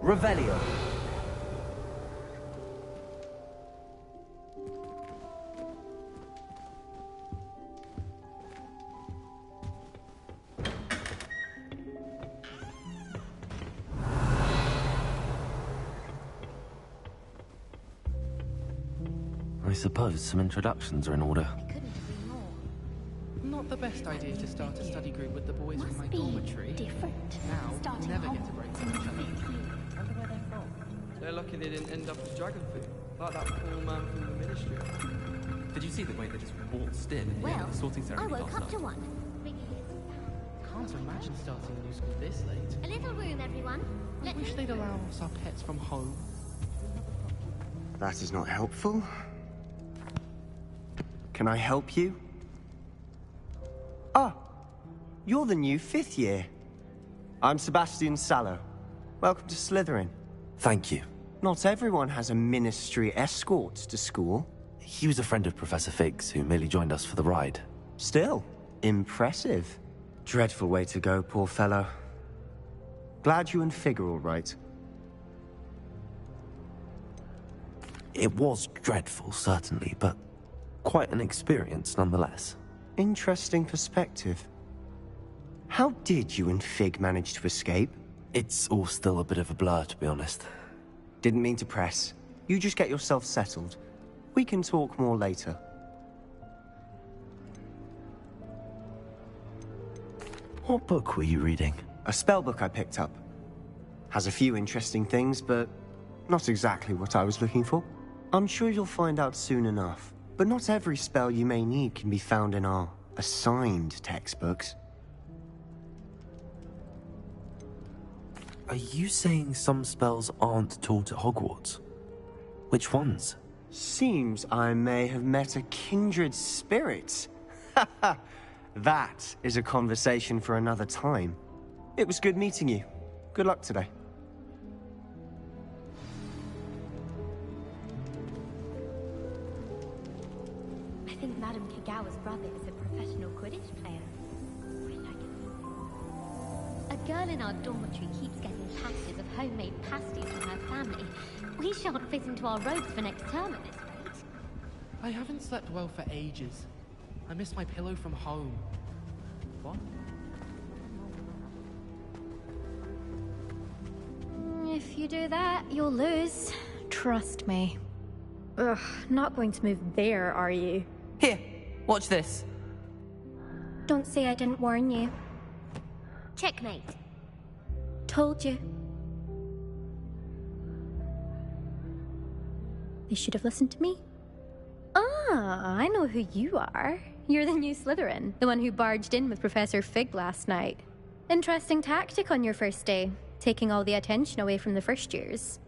Revelio. I suppose some introductions are in order. I couldn't agree more. Not the best idea to start a study group with the boys from my Must be dormitory. different. Now, we'll Starting never get Hogwarts a break in from each other. the 5th year. Wonder where they're from. They're lucky they didn't end up as dragon food, like that poor man from the ministry. Did you see the way they just waltzed in at the end Well, of the sorting I ceremony woke last up to night? one. Can't imagine starting a new school this late. A little room, everyone. I wish they'd allow us our pets from home. That is not helpful. Can I help you? Ah, you're the new 5th year. I'm Sebastian Sallow. Welcome to Slytherin. Thank you. Not everyone has a ministry escort to school. He was a friend of Professor Fig's who merely joined us for the ride. Still, impressive. Dreadful way to go, poor fellow. Glad you and Fig are all right. It was dreadful, certainly, but quite an experience nonetheless. Interesting perspective. How did you and Fig manage to escape? It's all still a bit of a blur, to be honest. Didn't mean to press. You just get yourself settled. We can talk more later. What book were you reading? A spellbook I picked up. Has a few interesting things, but not exactly what I was looking for. I'm sure you'll find out soon enough. But not every spell you may need can be found in our assigned textbooks. Are you saying some spells aren't taught at Hogwarts? Which ones? Seems I may have met a kindred spirit. That is a conversation for another time. It was good meeting you. Good luck today. I think Madame Kagawa's brother is a professional Quidditch player. I like it. A girl in our dormitory keeps getting packages of homemade pasties from her family. We shan't fit into our robes for next term at this rate. I haven't slept well for ages. I miss my pillow from home. What? If you do that, you'll lose. Trust me. Ugh, not going to move there, are you? Here, watch this. Don't say I didn't warn you. Checkmate. Told you. They should have listened to me. Ah, I know who you are. You're the new Slytherin, the one who barged in with Professor Fig last night. Interesting tactic on your first day, taking all the attention away from the first years.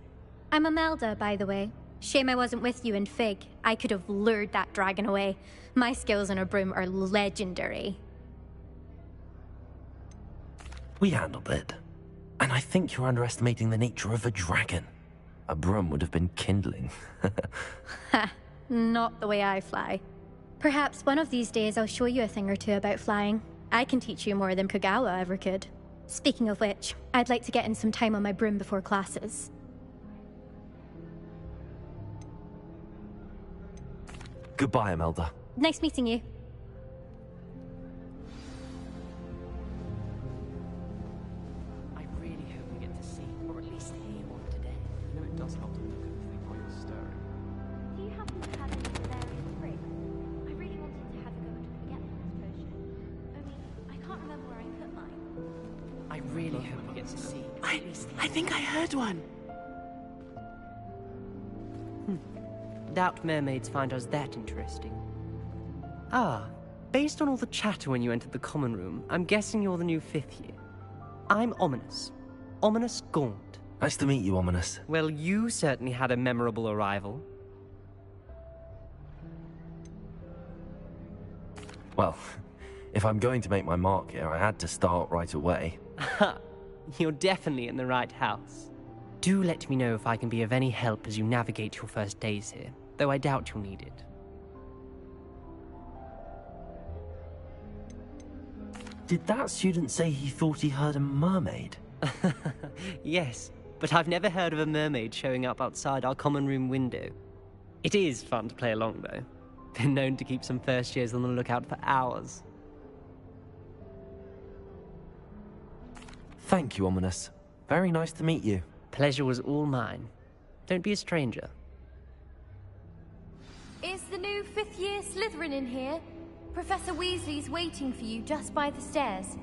I'm Imelda, by the way. Shame I wasn't with you in Fig. I could have lured that dragon away. My skills on a broom are legendary. We handled it. And I think you're underestimating the nature of a dragon. A broom would have been kindling. Ha, not the way I fly. Perhaps one of these days I'll show you a thing or two about flying. I can teach you more than Kagawa ever could. Speaking of which, I'd like to get in some time on my broom before classes. Goodbye, Imelda. Nice meeting you. I really hope we get to see, or at least hear one today. You know it does help to look at the thing while you're stirring. Do you happen to have any Valerian sprig? I really wanted to have a go at a forgetfulness potion. Only, I can't remember where I put mine. I really hope we get to see. I think I heard one. Doubt mermaids find us that interesting. Ah, based on all the chatter when you entered the common room, I'm guessing you're the new 5th year. I'm Ominous. Ominous Gaunt. Nice to meet you, Ominous. Well, you certainly had a memorable arrival. Well, if I'm going to make my mark here, I had to start right away. Ha! You're definitely in the right house. Do let me know if I can be of any help as you navigate your first days here, though I doubt you'll need it. Did that student say he thought he heard a mermaid? Yes, but but I've never heard of a mermaid showing up outside our common room window. It is fun to play along, though. Been known to keep some first years on the lookout for hours. Thank you, Ominous. Very nice to meet you. Pleasure was all mine. Don't be a stranger. Is the new fifth-year Slytherin in here? Professor Weasley's waiting for you just by the stairs.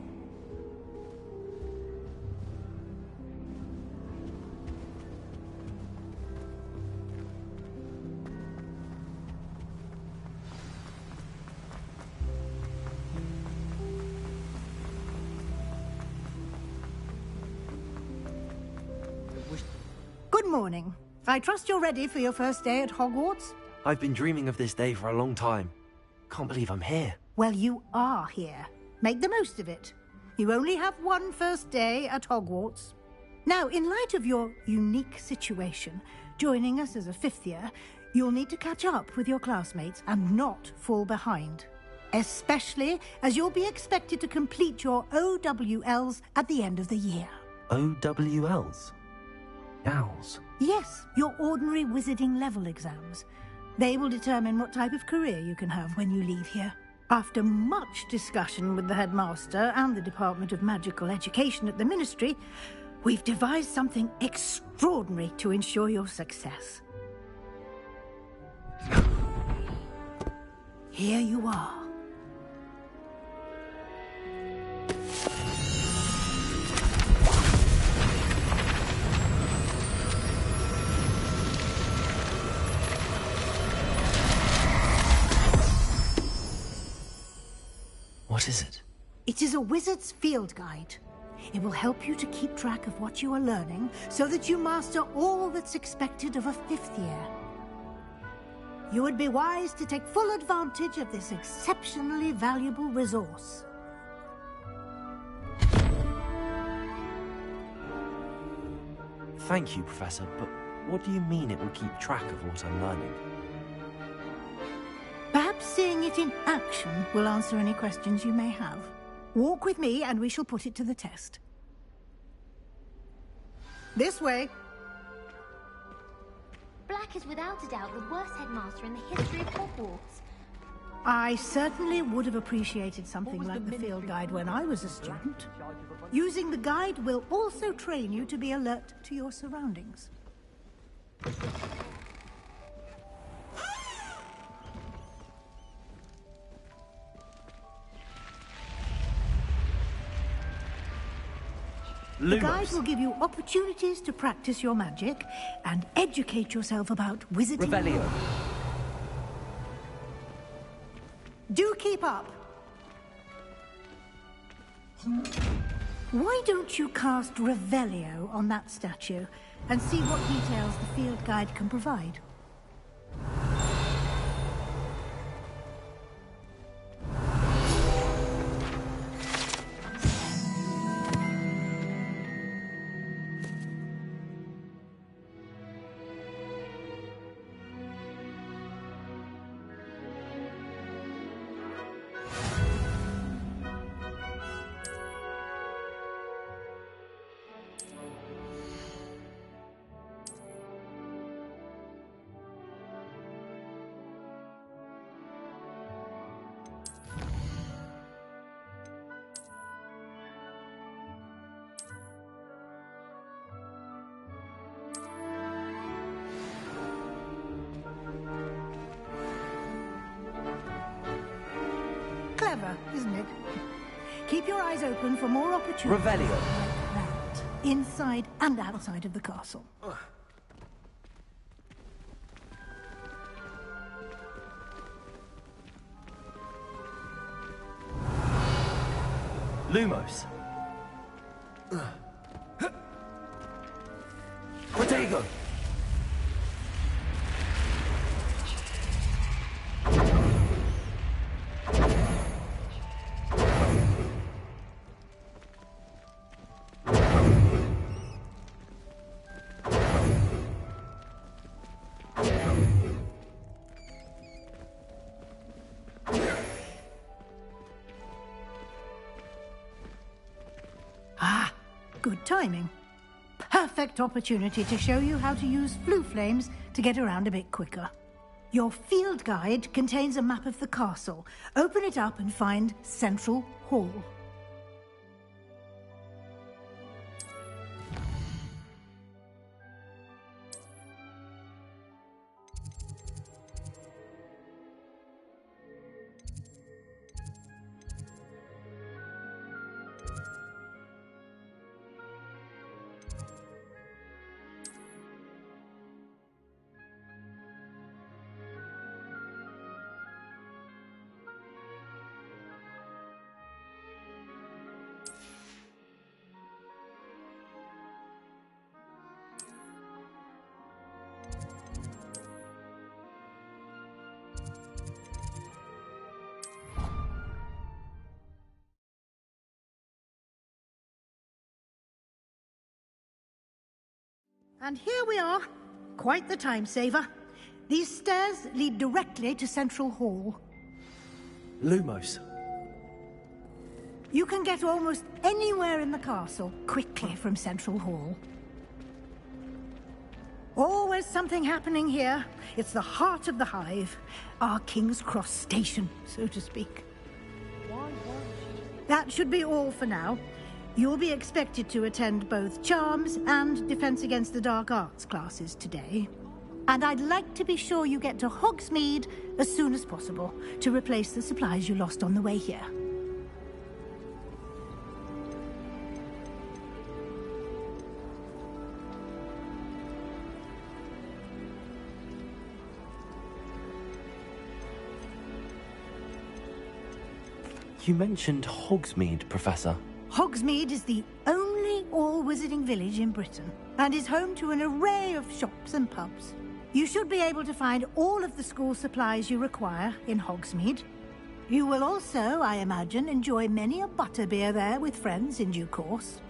Good morning. I trust you're ready for your first day at Hogwarts? I've been dreaming of this day for a long time. Can't believe I'm here. Well, you are here. Make the most of it. You only have one first day at Hogwarts. Now, in light of your unique situation, joining us as a fifth year, you'll need to catch up with your classmates and not fall behind. Especially as you'll be expected to complete your OWLs at the end of the year. OWLs? Owls? Yes, your ordinary wizarding level exams. They will determine what type of career you can have when you leave here. After much discussion with the headmaster and the Department of Magical Education at the Ministry, we've devised something extraordinary to ensure your success. Here you are. What is it? It is a wizard's field guide. It will help you to keep track of what you are learning so that you master all that's expected of a fifth year. You would be wise to take full advantage of this exceptionally valuable resource. Thank you, Professor, but what do you mean it will keep track of what I'm learning? Perhaps seeing it in action will answer any questions you may have. Walk with me and we shall put it to the test. This way. Black is without a doubt the worst headmaster in the history of Hogwarts. I certainly would have appreciated something like the field guide when I was a student. Using the guide will also train you to be alert to your surroundings. The guide will give you opportunities to practice your magic and educate yourself about wizarding. Revelio. Do keep up. Why don't you cast Revelio on that statue and see what details the field guide can provide? Clever, isn't it? Keep your eyes open for more opportunities Revelio. like that, inside and outside of the castle. Lumos. Protego. Ah, good timing. perfect opportunity to show you how to use flue flames to get around a bit quicker. Your field guide contains a map of the castle. Open it up and find Central Hall. And here we are. Quite the time saver. These stairs lead directly to Central Hall. Lumos. You can get almost anywhere in the castle quickly from Central Hall. Always something happening here. It's the heart of the hive. Our King's Cross station, so to speak. That should be all for now. You'll be expected to attend both Charms and Defense Against the Dark Arts classes today. And I'd like to be sure you get to Hogsmeade as soon as possible to replace the supplies you lost on the way here. You mentioned Hogsmeade, Professor. Hogsmeade is the only all-wizarding village in Britain and is home to an array of shops and pubs. You should be able to find all of the school supplies you require in Hogsmeade. You will also, I imagine, enjoy many a butterbeer there with friends in due course.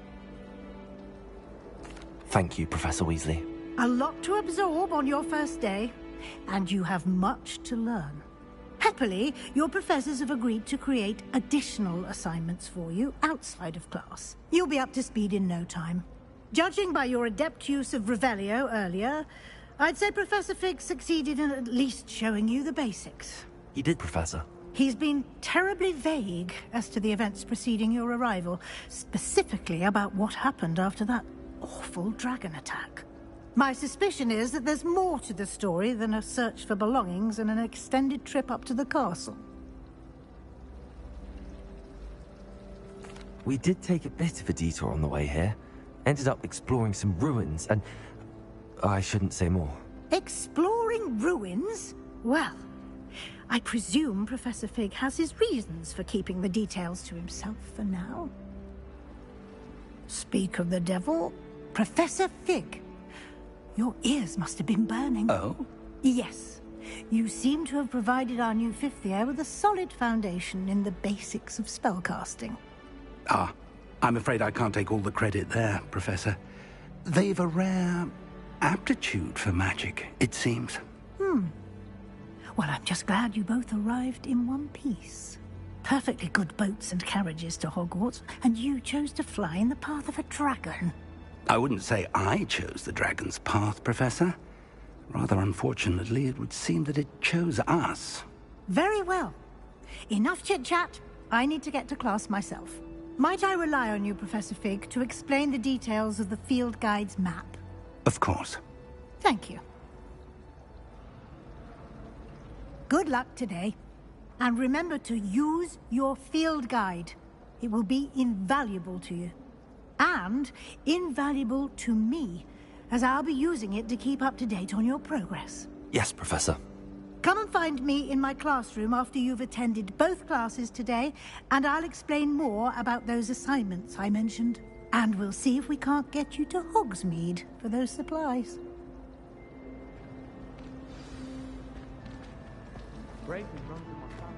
Thank you, Professor Weasley. A lot to absorb on your first day, and you have much to learn. Happily, your professors have agreed to create additional assignments for you outside of class. You'll be up to speed in no time. Judging by your adept use of Revelio earlier, I'd say Professor Fig succeeded in at least showing you the basics. He did, Professor. He's been terribly vague as to the events preceding your arrival, specifically about what happened after that awful dragon attack. My suspicion is that there's more to the story than a search for belongings and an extended trip up to the castle. We did take a bit of a detour on the way here. Ended up exploring some ruins and... I shouldn't say more. Exploring ruins? Well, I presume Professor Fig has his reasons for keeping the details to himself for now. Speak of the devil, Professor Fig. Your ears must have been burning. Oh? Yes. You seem to have provided our new fifth year with a solid foundation in the basics of spellcasting. Ah, I'm afraid I can't take all the credit there, Professor. They've a rare aptitude for magic, it seems. Well, I'm just glad you both arrived in one piece. Perfectly good boats and carriages to Hogwarts, and you chose to fly in the path of a dragon. I wouldn't say I chose the dragon's path, Professor. Rather unfortunately, it would seem that it chose us. Very well. Enough chit-chat. I need to get to class myself. Might I rely on you, Professor Fig, to explain the details of the field guide's map? Of course. Thank you. Good luck today. And remember to use your field guide. It will be invaluable to you. And invaluable to me, as I'll be using it to keep up to date on your progress. Yes, Professor. Come and find me in my classroom after you've attended both classes today, and I'll explain more about those assignments I mentioned. And we'll see if we can't get you to Hogsmeade for those supplies. Bravery runs in my family.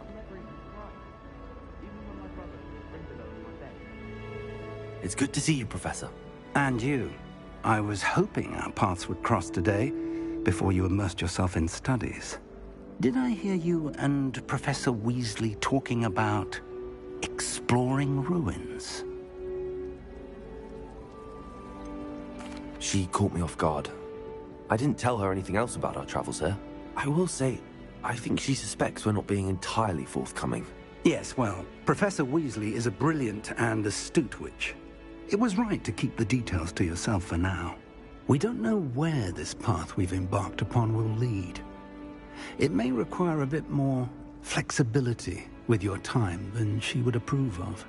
I've never even cried. Even when my brother brings it over my bed. It's good to see you, Professor. And you. I was hoping our paths would cross today, before you immersed yourself in studies. Did I hear you and Professor Weasley talking about exploring ruins? She caught me off guard. I didn't tell her anything else about our travels here. I will say, I think she suspects we're not being entirely forthcoming. Yes, well, Professor Weasley is a brilliant and astute witch. It was right to keep the details to yourself for now. We don't know where this path we've embarked upon will lead. It may require a bit more flexibility with your time than she would approve of.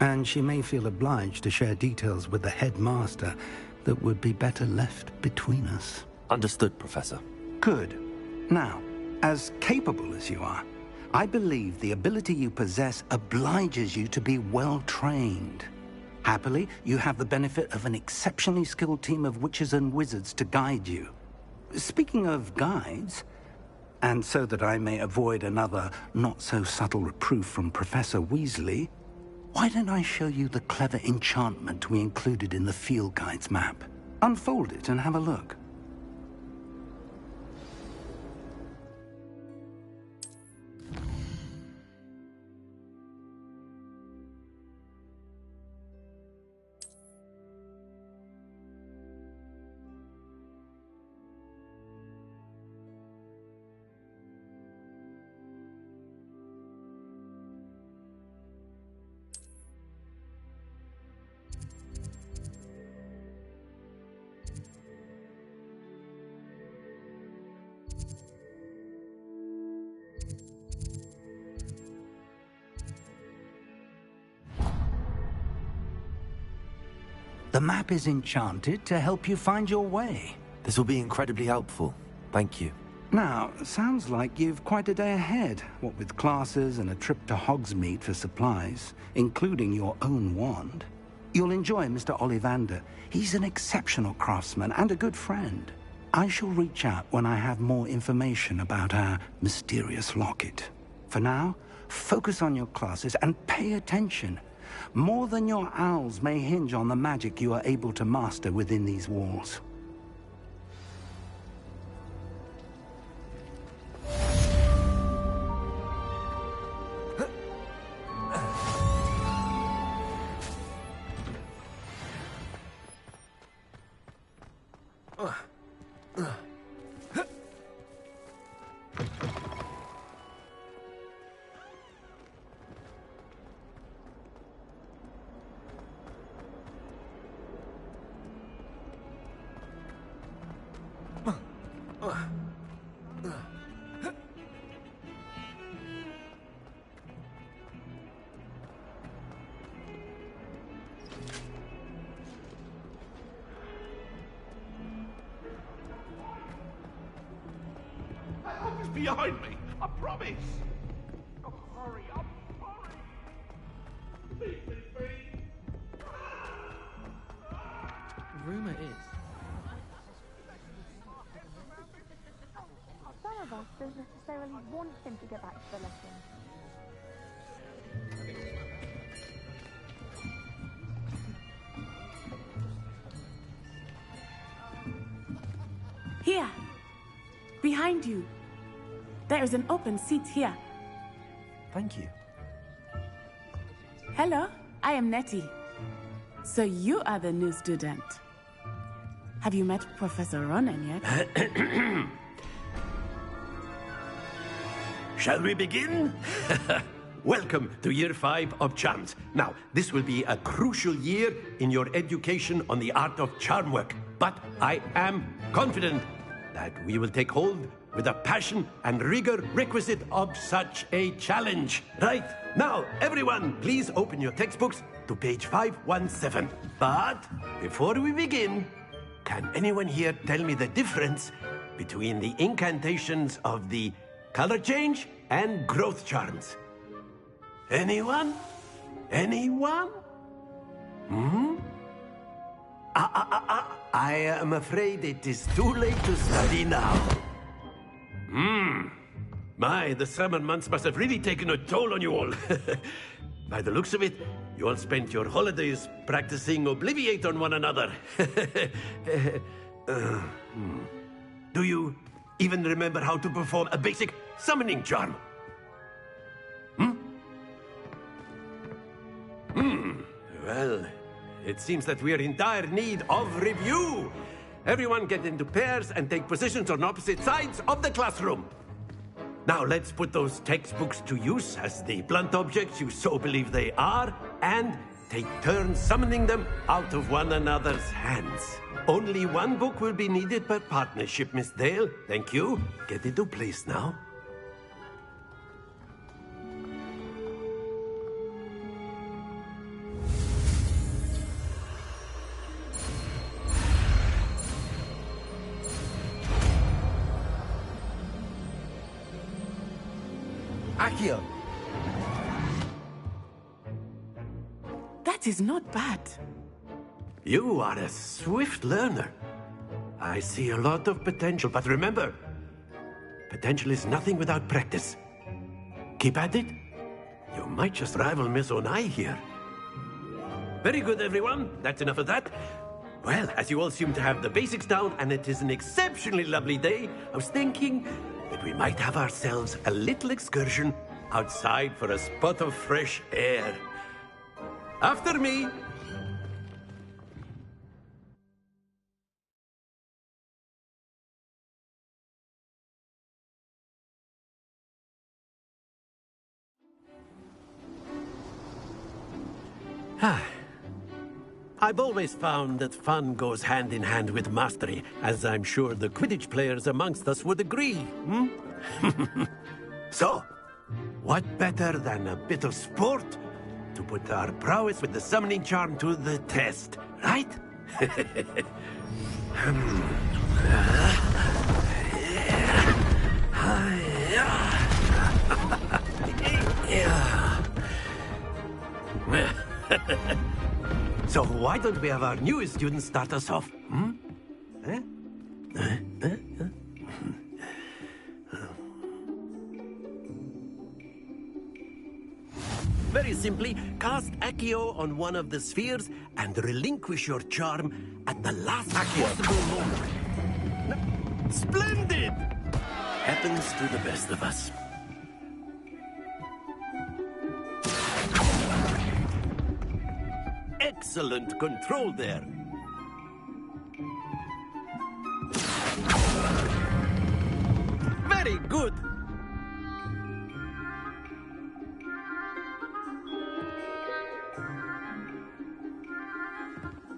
And she may feel obliged to share details with the headmaster that would be better left between us. Understood, Professor. Good. Now, as capable as you are, I believe the ability you possess obliges you to be well-trained. Happily, you have the benefit of an exceptionally skilled team of witches and wizards to guide you. Speaking of guides, and so that I may avoid another not-so-subtle reproof from Professor Weasley, why don't I show you the clever enchantment we included in the field guide's map? Unfold it and have a look. The map is enchanted to help you find your way. This will be incredibly helpful. Thank you. Now, sounds like you've quite a day ahead, what with classes and a trip to Hogsmeade for supplies, including your own wand. You'll enjoy Mr. Ollivander. He's an exceptional craftsman and a good friend. I shall reach out when I have more information about our mysterious locket. For now, focus on your classes and pay attention. More than your owls may hinge on the magic you are able to master within these walls. Behind me, I promise. Oh, hurry up, hurry. Leave me be. Rumor is. Some of us don't necessarily want him to get back to the lesson. Here! Behind you! There is an open seat here. Thank you. Hello, I am Nettie. So you are the new student. Have you met Professor Ronan yet? Shall we begin? Welcome to Year 5 of Charms. Now, this will be a crucial year in your education on the art of charm work. But I am confident that we will take hold with the passion and rigor requisite of such a challenge. Right, now, everyone, please open your textbooks to page 517. But before we begin, can anyone here tell me the difference between the incantations of the color change and growth charms? Anyone? Anyone? I am afraid it is too late to study now. My, the summer months must have really taken a toll on you all. By the looks of it, you all spent your holidays practicing Obliviate on one another. Do you even remember how to perform a basic summoning charm? Well, it seems that we are in dire need of review. Everyone get into pairs and take positions on opposite sides of the classroom. Now let's put those textbooks to use as the blunt objects you so believe they are, and take turns summoning them out of one another's hands. Only one book will be needed per partnership, Miss Dale. Thank you. Get into place now. Accio! That is not bad. You are a swift learner. I see a lot of potential, but remember, potential is nothing without practice. Keep at it. You might just rival Miss Onai here. Very good, everyone. That's enough of that. Well, as you all seem to have the basics down, and it is an exceptionally lovely day, I was thinking that we might have ourselves a little excursion outside for a spot of fresh air. After me. I've always found that fun goes hand in hand with mastery, as I'm sure the Quidditch players amongst us would agree. So, what better than a bit of sport to put our prowess with the summoning charm to the test, right? So why don't we have our newest student start us off? Very simply, cast Accio on one of the spheres and relinquish your charm at the last possible moment. Splendid! Happens to the best of us. Excellent control there. Very good.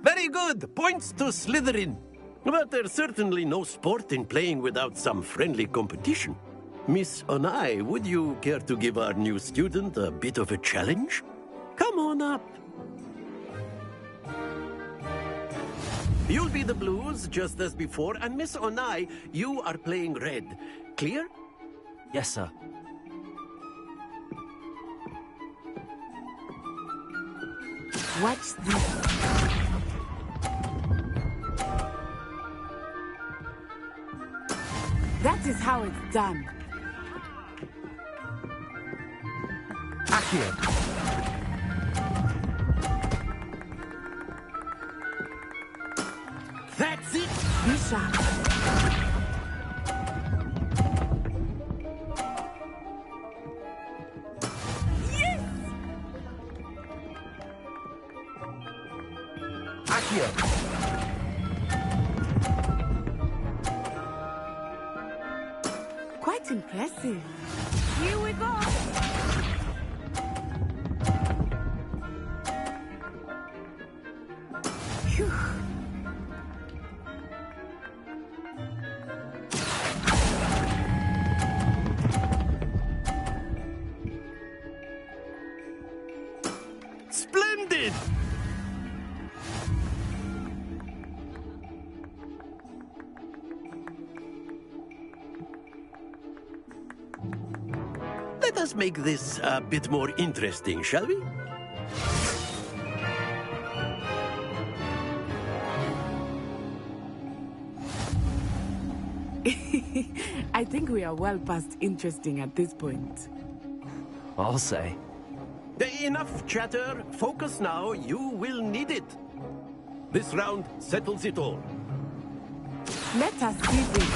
Very good. Points to Slytherin. But there's certainly no sport in playing without some friendly competition. Miss Onai, would you care to give our new student a bit of a challenge? Come on up. You'll be the blues, just as before, and Miss Onai, you are playing red. Clear? Yes, sir. Watch this. That is how it's done. Accio! That's it! Be sharp. Yes! Accio! Quite impressive. Here we go. Phew. Splendid! Let us make this a bit more interesting, shall we? I think we are well past interesting at this point. I'll say. Enough chatter. Focus now. You will need it. This round settles it all. Let us see this.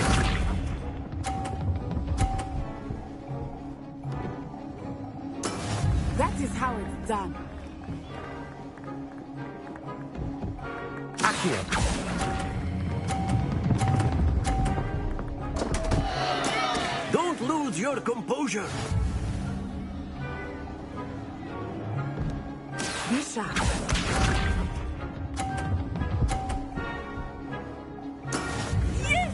That is how it's done. Accio. Don't lose your composure. Be sharp. Yes!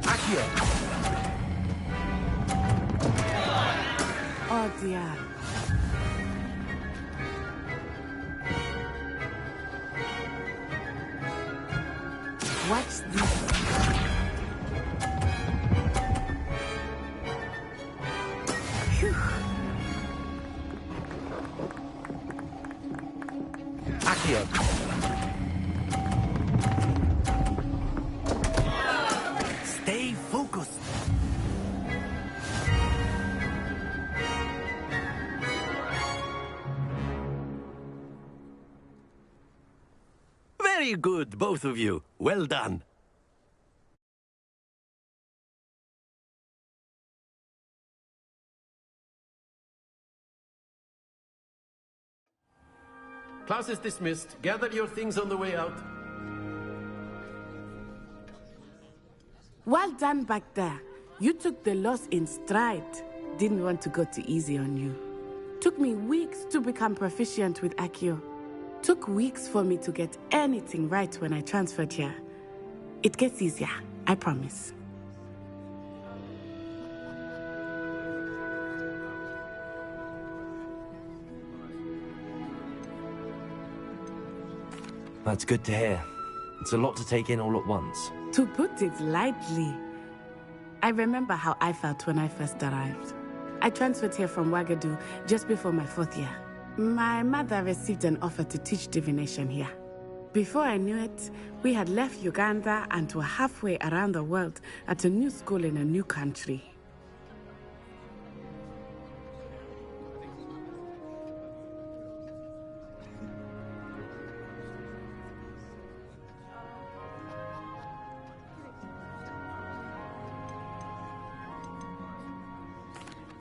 Accio. Oh dear. Watch this. Phew. Accio. Stay focused. Very good, both of you. Well done. Class is dismissed. Gather your things on the way out. Well done back there. You took the loss in stride. Didn't want to go too easy on you. Took me weeks to become proficient with Accio. Took weeks for me to get anything right when I transferred here. It gets easier, I promise. That's good to hear. It's a lot to take in all at once. To put it lightly, I remember how I felt when I first arrived. I transferred here from Wagadu just before my 4th year. My mother received an offer to teach divination here. Before I knew it, we had left Uganda and were halfway around the world at a new school in a new country.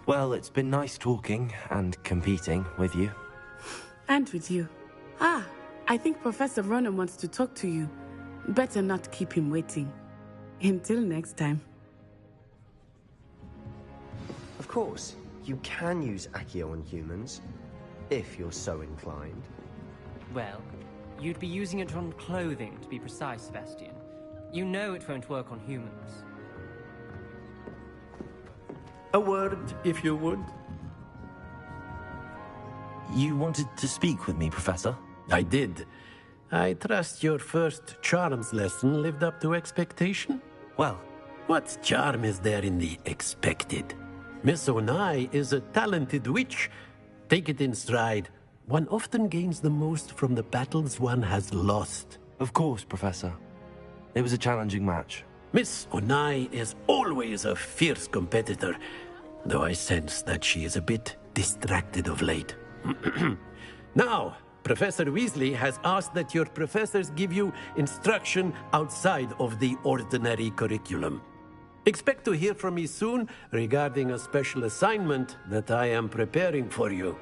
Well, it's been nice talking and competing with you. And with you. Ah, I think Professor Ronan wants to talk to you. Better not keep him waiting. Until next time. Of course, you can use Accio on humans, if you're so inclined. Well, you'd be using it on clothing, to be precise, Sebastian. You know it won't work on humans. A word, if you would. You wanted to speak with me, Professor? I did. I trust your first charms lesson lived up to expectation? Well, what charm is there in the expected? Miss Onai is a talented witch. Take it in stride. One often gains the most from the battles one has lost. Of course, Professor. It was a challenging match. Miss Onai is always a fierce competitor, though I sense that she is a bit distracted of late. Now, Professor Weasley has asked that your professors give you instruction outside of the ordinary curriculum. Expect to hear from me soon regarding a special assignment that I am preparing for you.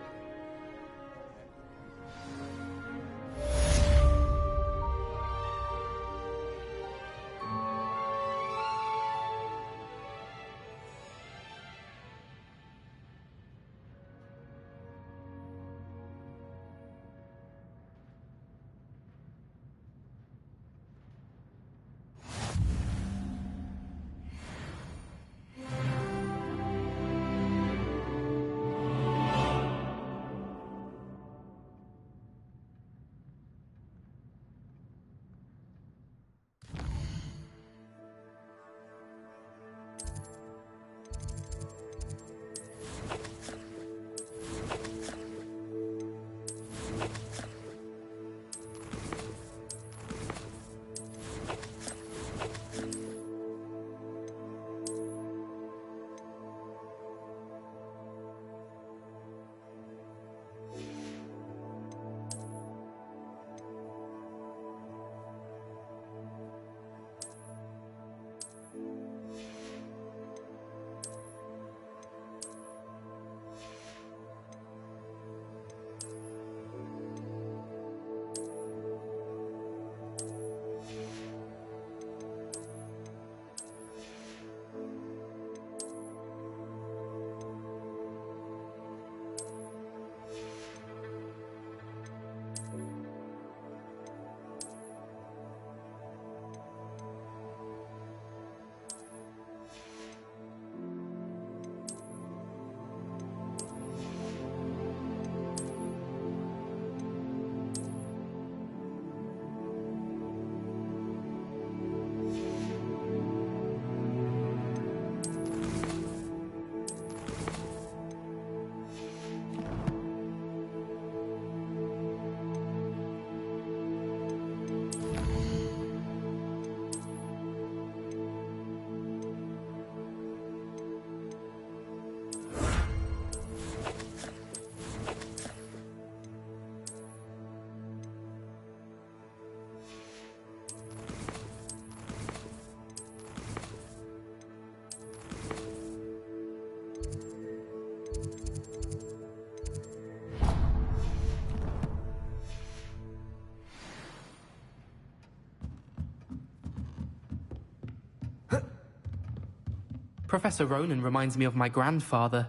Professor Ronan reminds me of my grandfather.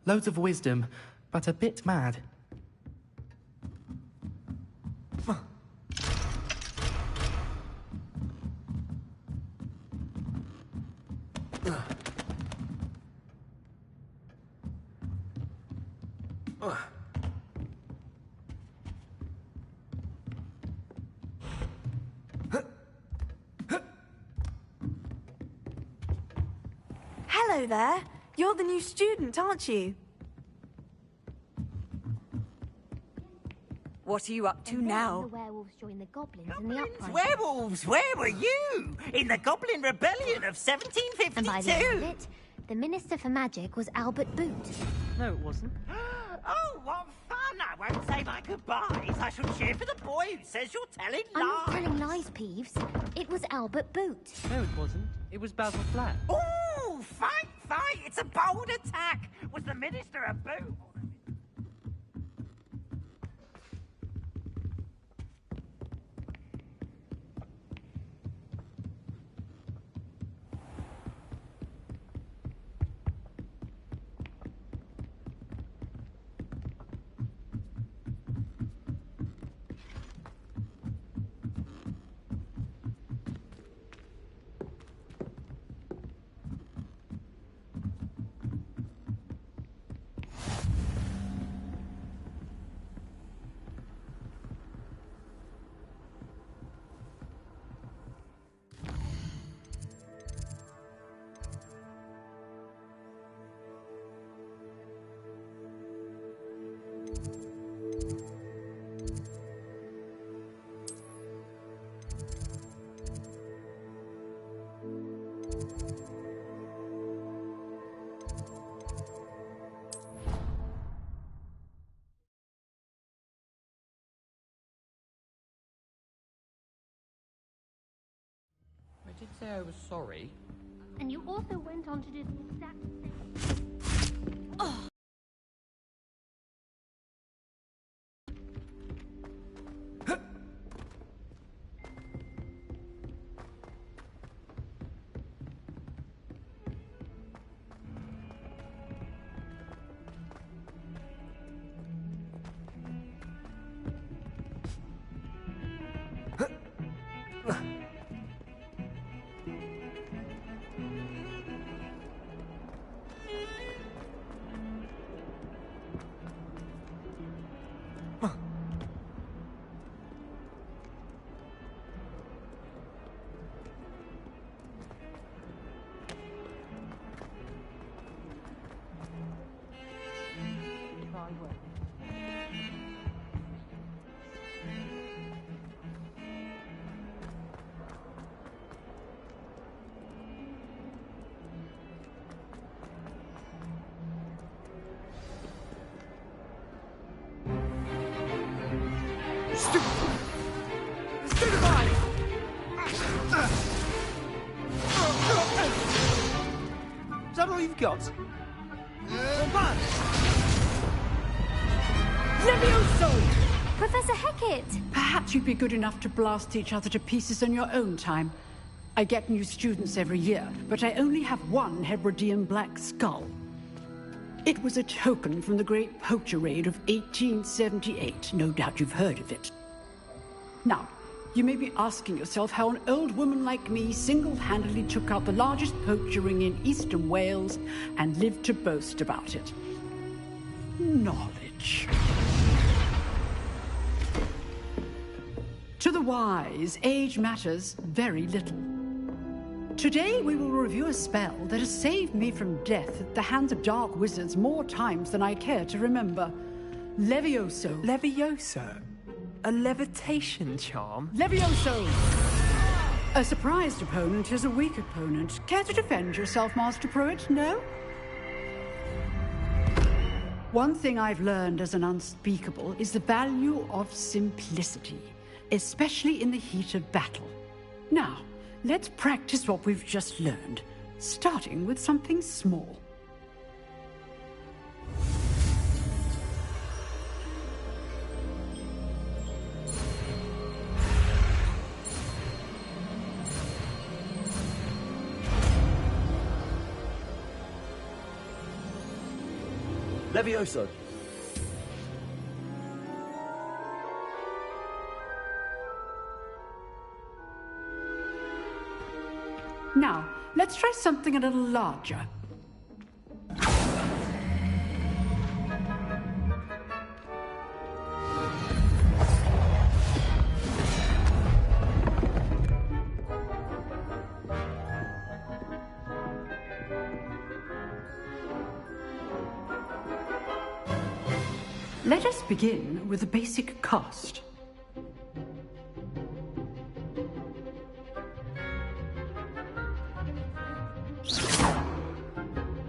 Loads of wisdom, but a bit mad. Hello there. You're the new student, aren't you? What are you up to now? The werewolves joined the goblins in the uprising. Werewolves, where were you? In the Goblin Rebellion of 1752? And by the end of it, the Minister for Magic was Albert Boot. No, it wasn't. Oh, what fun! I won't say my goodbyes. I shall cheer for the boy who says you're telling I'm lies. not telling lies, Peeves. It was Albert Boot. No, it wasn't. It was Basil Flat. Oh, fight, fight! It's a bold attack. Was the Minister a boot? I did say I was sorry. And you also went on to do the exact same. Oh. Is that all you've got? Levioso! Professor Hecat! Perhaps you'd be good enough to blast each other to pieces on your own time. I get new students every year, but I only have one Hebridean black skull. It was a token from the Great Poacher Raid of 1878. No doubt you've heard of it. Now, you may be asking yourself how an old woman like me single-handedly took out the largest poacher ring in eastern Wales and lived to boast about it. Knowledge. To the wise, age matters very little. Today we will review a spell that has saved me from death at the hands of dark wizards more times than I care to remember. Levioso. Levioso? A levitation charm? Levioso! A surprised opponent is a weak opponent. Care to defend yourself, Master Pruitt? No? One thing I've learned as an unspeakable is the value of simplicity, especially in the heat of battle. Now, let's practice what we've just learned, starting with something small. Levioso! Now, let's try something a little larger. Let us begin with the basic cast.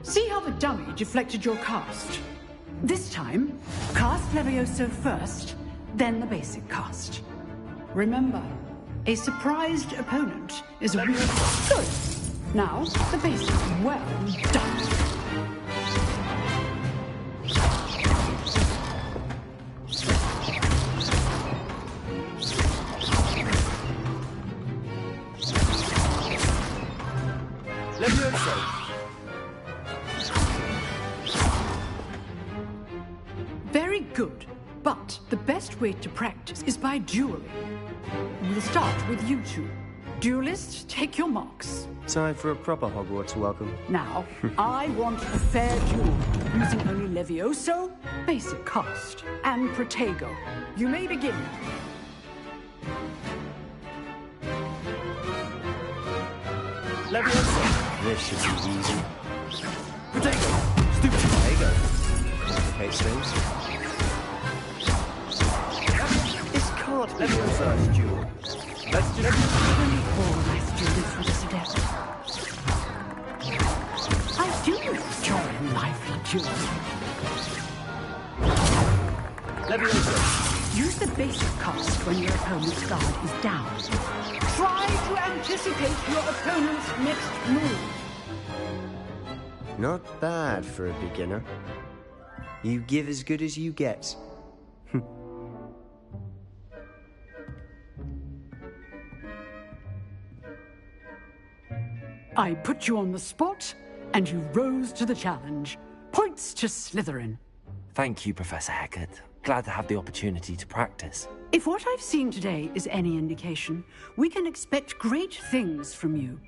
See how the dummy deflected your cast? This time, cast Levioso first, then the basic cast. Remember, a surprised opponent is a real... Good. Now, the basic. Well done. Very good, but the best way to practice is by dueling. We'll start with you two. Duelists, take your marks. Time for a proper Hogwarts welcome. Now, I want a fair duel, using only Levioso, basic cast, and Protego. You may begin. Levioso. This should be easy. Protego! Stupid Protego. Complicates things. This can't be your first duel. Let's just... All my students for this adept. I do enjoy lively duels. Levioso. Use the basic cast when your opponent's guard is down. Try to anticipate your opponent's next move. Not bad for a beginner. You give as good as you get. I put you on the spot, and you rose to the challenge. Points to Slytherin. Thank you, Professor Hecat. Glad to have the opportunity to practice. If what I've seen today is any indication, we can expect great things from you.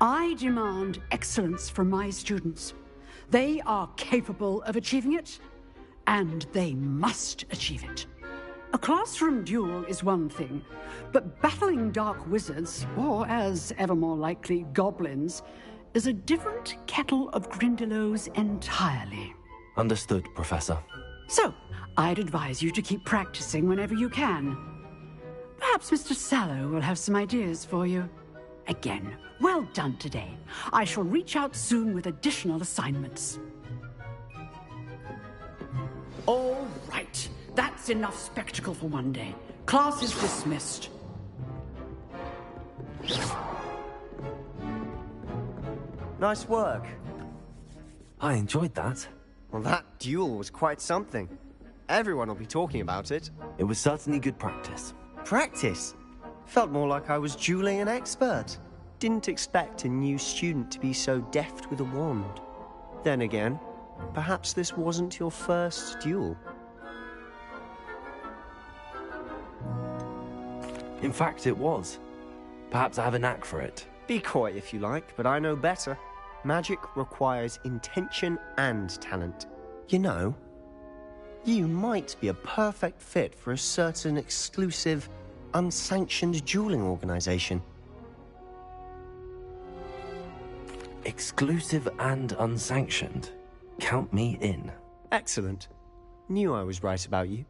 I demand excellence from my students. They are capable of achieving it, and they must achieve it. A classroom duel is one thing, but battling dark wizards, or as ever more likely, goblins, is a different kettle of Grindylows entirely. Understood, Professor. So, I'd advise you to keep practicing whenever you can. Perhaps Mr. Sallow will have some ideas for you. Again, well done today. I shall reach out soon with additional assignments. All right. That's enough spectacle for one day. Class is dismissed. Nice work. I enjoyed that. Well, that duel was quite something. Everyone will be talking about it. It was certainly good practice. Practice? Felt more like I was dueling an expert. Didn't expect a new student to be so deft with a wand. Then again, perhaps this wasn't your first duel. In fact, it was. Perhaps I have a knack for it. Be coy if you like, but I know better. Magic requires intention and talent. You know, you might be a perfect fit for a certain exclusive, unsanctioned dueling organization. Exclusive and unsanctioned. Count me in. Excellent. Knew I was right about you.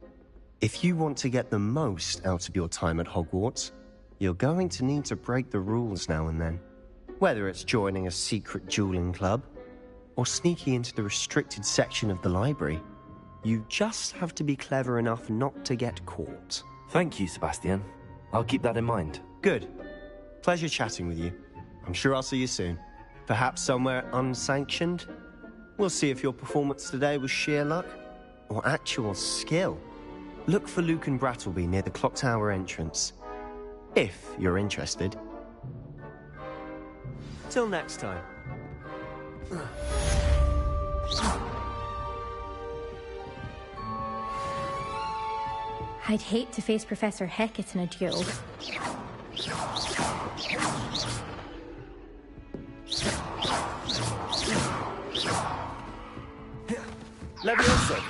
If you want to get the most out of your time at Hogwarts, you're going to need to break the rules now and then. Whether it's joining a secret dueling club, or sneaking into the restricted section of the library, you just have to be clever enough not to get caught. Thank you, Sebastian. I'll keep that in mind. Good. Pleasure chatting with you. I'm sure I'll see you soon. Perhaps somewhere unsanctioned? We'll see if your performance today was sheer luck, or actual skill. Look for Luke and Brattleby near the clock tower entrance. If you're interested. Till next time. I'd hate to face Professor Hecat in a duel. Levioso!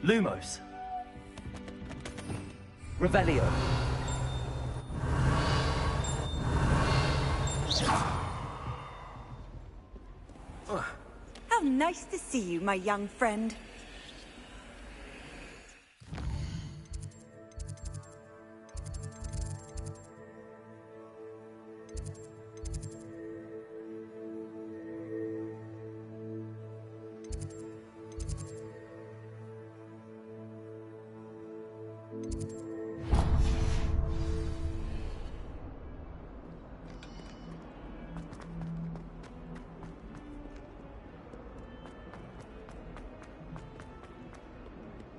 Lumos. Revelio. How nice to see you, my young friend.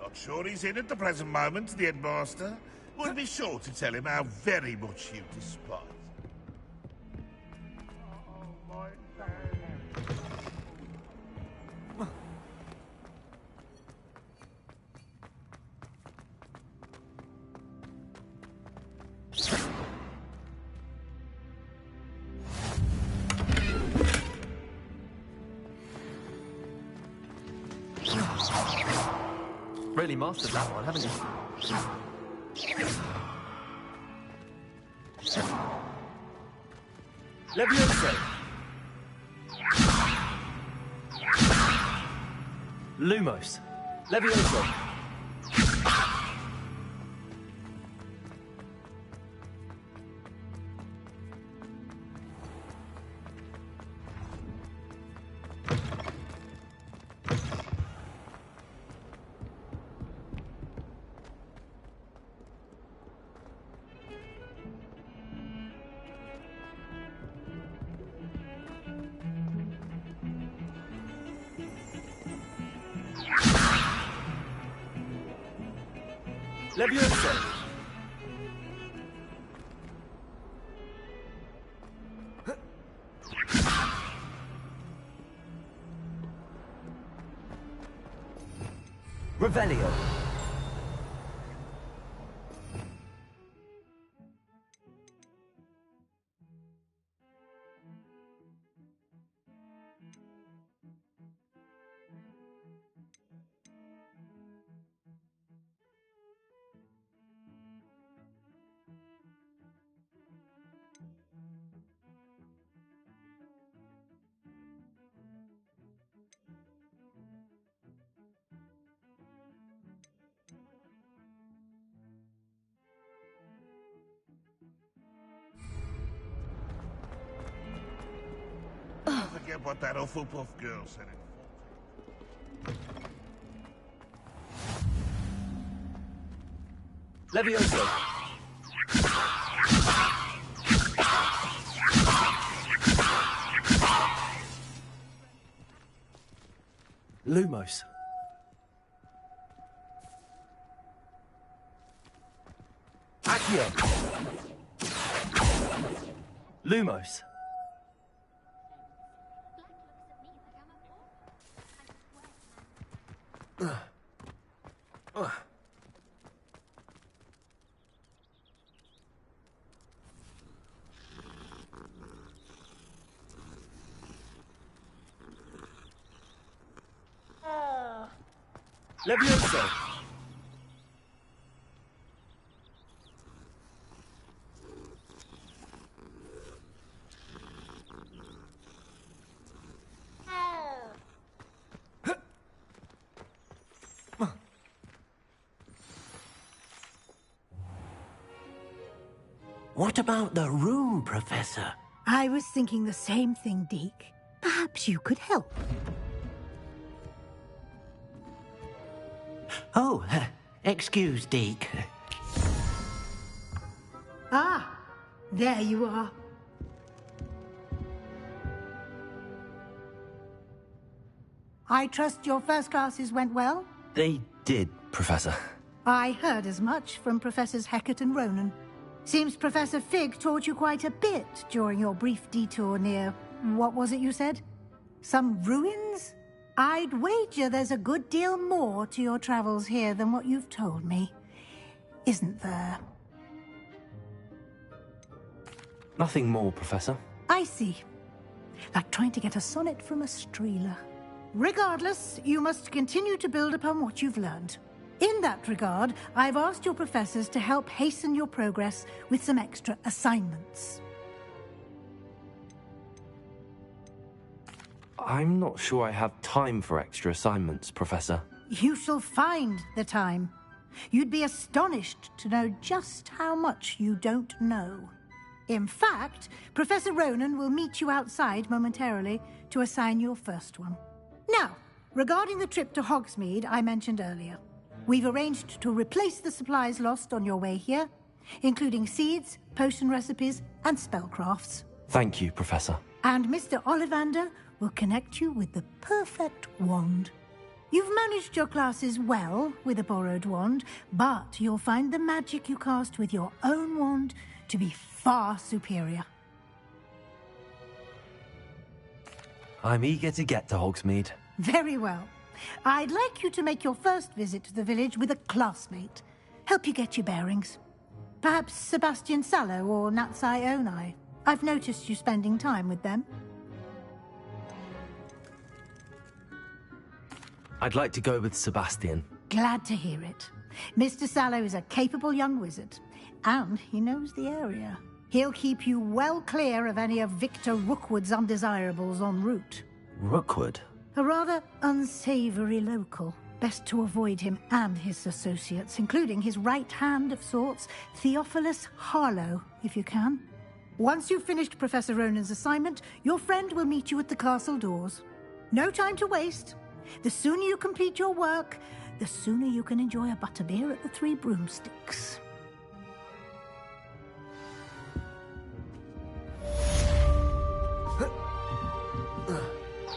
Not sure he's in at the present moment, the headmaster. We'll be sure to tell him how very much you despise. Really mastered that one, haven't you? Levioso! Lumos! Levioso! Levioso! Revelio! Don't forget what that Hufflepuff girl said in Levioso! Lumos! Accio! Lumos! Levioso! What about the room, Professor? I was thinking the same thing, Deke. Perhaps you could help. Oh, excuse, Deke. Ah, there you are. I trust your first classes went well? They did, Professor. I heard as much from Professors Hecat and Ronan. Seems Professor Fig taught you quite a bit during your brief detour near... what was it you said? Some ruins? I'd wager there's a good deal more to your travels here than what you've told me. Isn't there? Nothing more, Professor. I see. Like trying to get a sonnet from a streeler. Regardless, you must continue to build upon what you've learned. In that regard, I've asked your professors to help hasten your progress with some extra assignments. I'm not sure I have time for extra assignments, Professor. You shall find the time. You'd be astonished to know just how much you don't know. In fact, Professor Ronan will meet you outside momentarily to assign your first one. Now, regarding the trip to Hogsmeade I mentioned earlier, we've arranged to replace the supplies lost on your way here, including seeds, potion recipes, and spellcrafts. Thank you, Professor. And Mr. Ollivander will connect you with the perfect wand. You've managed your classes well with a borrowed wand, but you'll find the magic you cast with your own wand to be far superior. I'm eager to get to Hogsmeade. Very well. I'd like you to make your first visit to the village with a classmate. Help you get your bearings. Perhaps Sebastian Sallow or Natsai Onai. I've noticed you spending time with them. I'd like to go with Sebastian. Glad to hear it. Mr. Sallow is a capable young wizard, and he knows the area. He'll keep you well clear of any of Victor Rookwood's undesirables en route. Rookwood? A rather unsavory local. Best to avoid him and his associates, including his right hand of sorts, Theophilus Harlow, if you can. Once you've finished Professor Ronan's assignment, your friend will meet you at the castle doors. No time to waste. The sooner you complete your work, the sooner you can enjoy a butterbeer at the Three Broomsticks.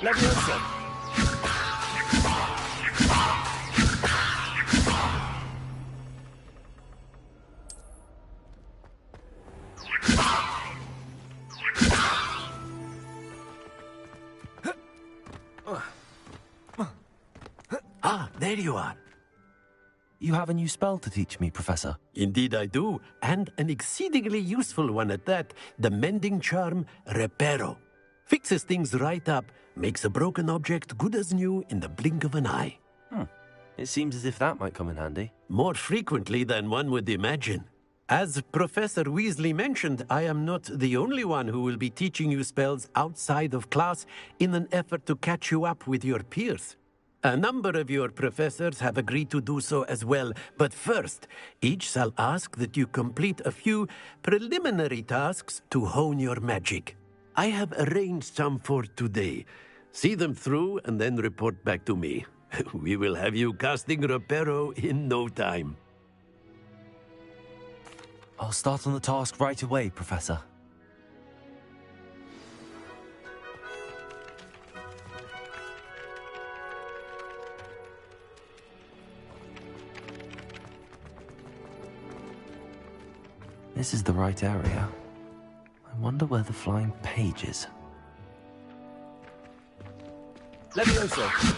Leviosa! Ah, there you are. You have a new spell to teach me, Professor. Indeed I do, and an exceedingly useful one at that, the mending charm Reparo. Fixes things right up, makes a broken object good as new in the blink of an eye. It seems as if that might come in handy. More frequently than one would imagine. As Professor Weasley mentioned, I am not the only one who will be teaching you spells outside of class in an effort to catch you up with your peers. A number of your professors have agreed to do so as well, but first, each shall ask that you complete a few preliminary tasks to hone your magic. I have arranged some for today. See them through and then report back to me. We will have you casting Reparo in no time. I'll start on the task right away, Professor. This is the right area. I wonder where the flying page is. Leviosa!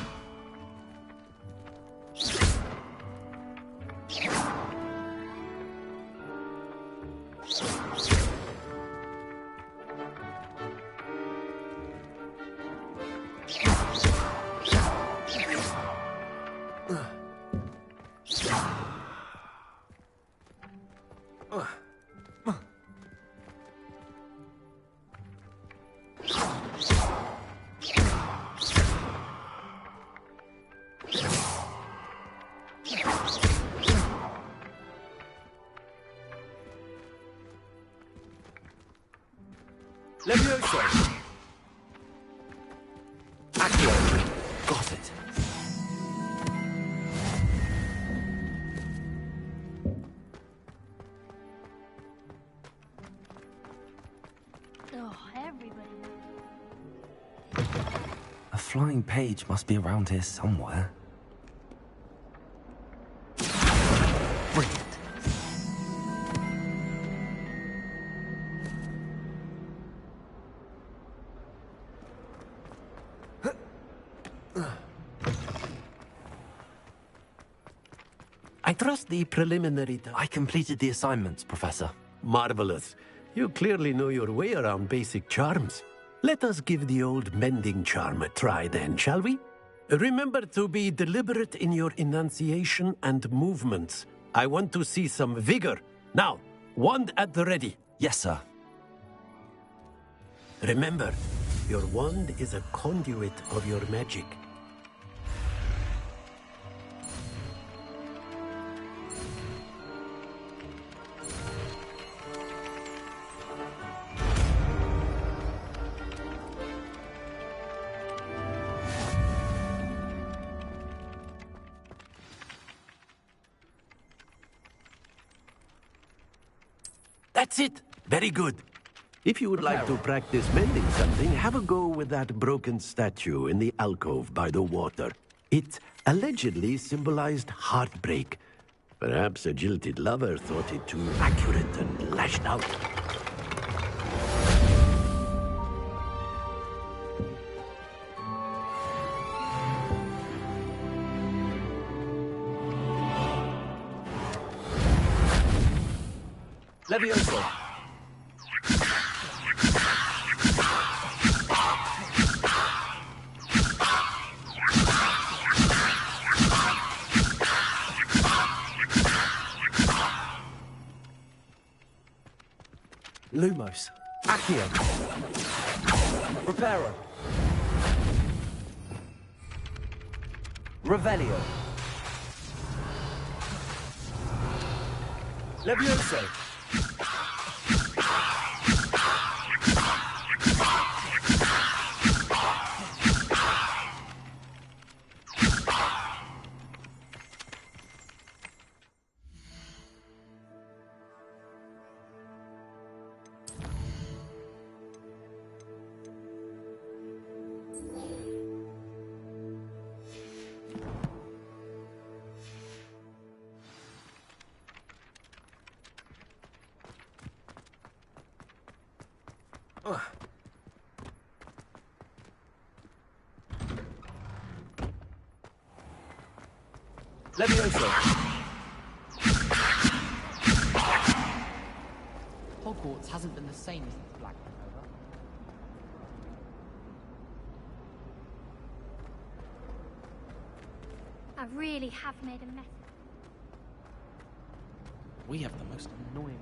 Leviosa! Accio! Got it. Oh, everybody. A flying page must be around here somewhere. Brilliant. I trust the preliminary... I completed the assignments, Professor. Marvelous. You clearly know your way around basic charms. Let us give the old mending charm a try then, shall we? Remember to be deliberate in your enunciation and movements. I want to see some vigor. Now, wand at the ready. Yes, sir. Remember, your wand is a conduit of your magic. That's it. Very good. If you would like to practice mending something, have a go with that broken statue in the alcove by the water. It allegedly symbolized heartbreak. Perhaps a jilted lover thought it too accurate and lashed out. Levioso. Lumos. Accio. Reparo. Revelio. Levioso. Levioso. Hogwarts hasn't been the same since Black took over. I really have made a mess. We have the most annoying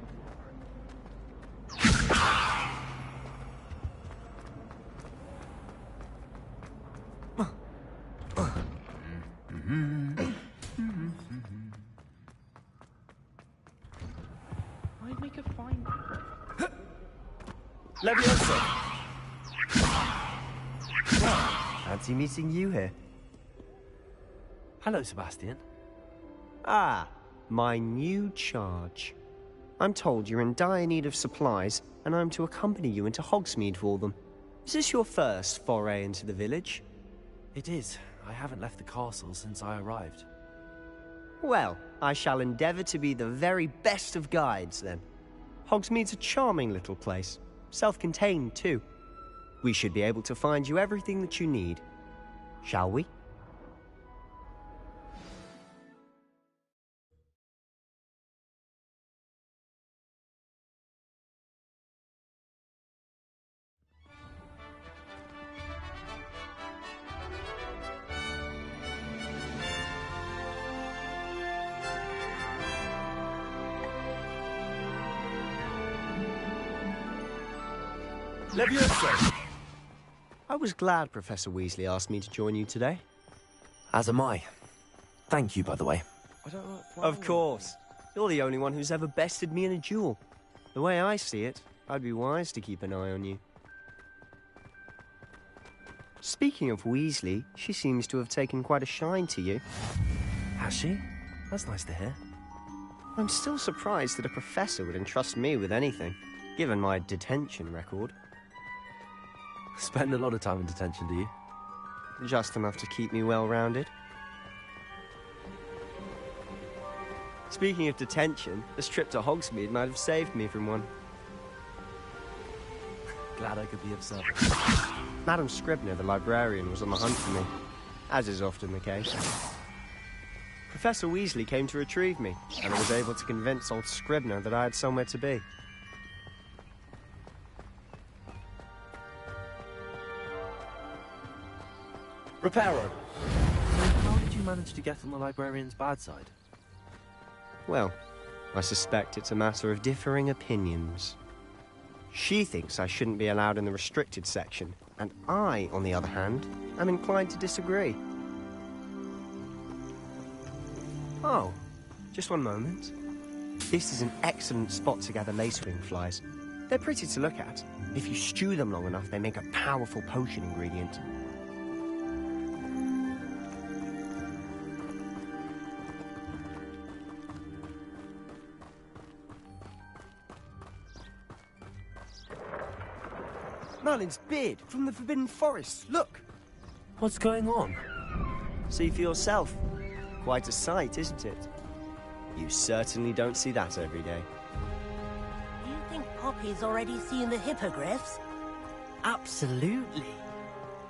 I'd make a fine. Levioso. Fancy meeting you here. Hello, Sebastian. Ah, my new charge. I'm told you're in dire need of supplies, and I'm to accompany you into Hogsmeade for them. Is this your first foray into the village? It is. I haven't left the castle since I arrived. Well, I shall endeavour to be the very best of guides, then. Hogsmeade's a charming little place. Self-contained, too. We should be able to find you everything that you need. Shall we? Levioso! I was glad Professor Weasley asked me to join you today. As am I. Thank you, by the way. Of course. You're the only one who's ever bested me in a duel. The way I see it, I'd be wise to keep an eye on you. Speaking of Weasley, she seems to have taken quite a shine to you. Has she? That's nice to hear. I'm still surprised that a professor would entrust me with anything, given my detention record. Spend a lot of time in detention, do you? Just enough to keep me well-rounded. Speaking of detention, this trip to Hogsmeade might have saved me from one. Glad I could be of service. Madam Scribner, the librarian, was on the hunt for me. as is often the case. Professor Weasley came to retrieve me, and I was able to convince old Scribner that I had somewhere to be. Reparo, how did you manage to get on the librarian's bad side? Well, I suspect it's a matter of differing opinions. She thinks I shouldn't be allowed in the restricted section, and I, on the other hand, am inclined to disagree. Oh, just one moment. This is an excellent spot to gather lacewing flies. They're pretty to look at. If you stew them long enough, they make a powerful potion ingredient. Merlin's beard from the Forbidden Forest. Look! What's going on? See for yourself. Quite a sight, isn't it? You certainly don't see that every day. Do you think Poppy's already seen the hippogriffs? Absolutely.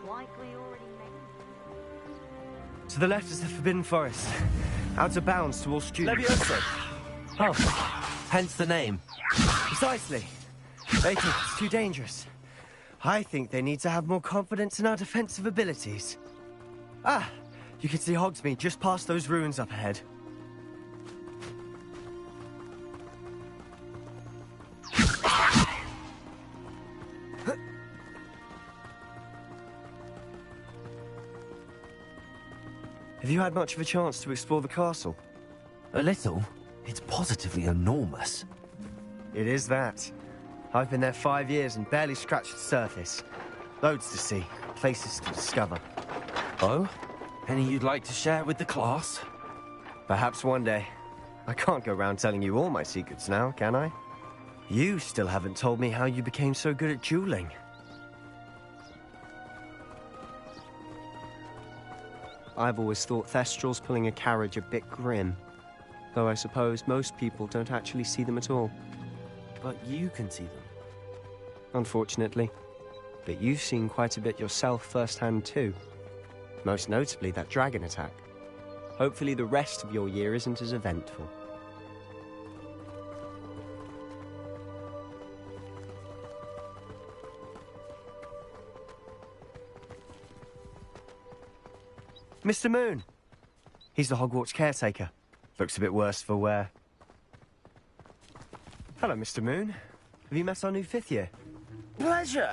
Likely already made. To the left is the Forbidden Forest. Out of bounds to all students. Leviosa! Oh, hence the name. Precisely. They think it's too dangerous. I think they need to have more confidence in our defensive abilities. Ah, you can see Hogsmeade just past those ruins up ahead. Have you had much of a chance to explore the castle? A little. It's positively enormous. It is that. I've been there 5 years and barely scratched the surface. Loads to see, places to discover. Oh? Any you'd like to share with the class? Perhaps one day. I can't go around telling you all my secrets now, can I? You still haven't told me how you became so good at dueling. I've always thought Thestrals pulling a carriage a bit grim. Though I suppose most people don't actually see them at all. But you can see them. Unfortunately. But you've seen quite a bit yourself firsthand too. Most notably that dragon attack. Hopefully the rest of your year isn't as eventful. Mr. Moon! He's the Hogwarts caretaker. Looks a bit worse for wear. Hello, Mr. Moon. Have you met our new 5th year? Pleasure.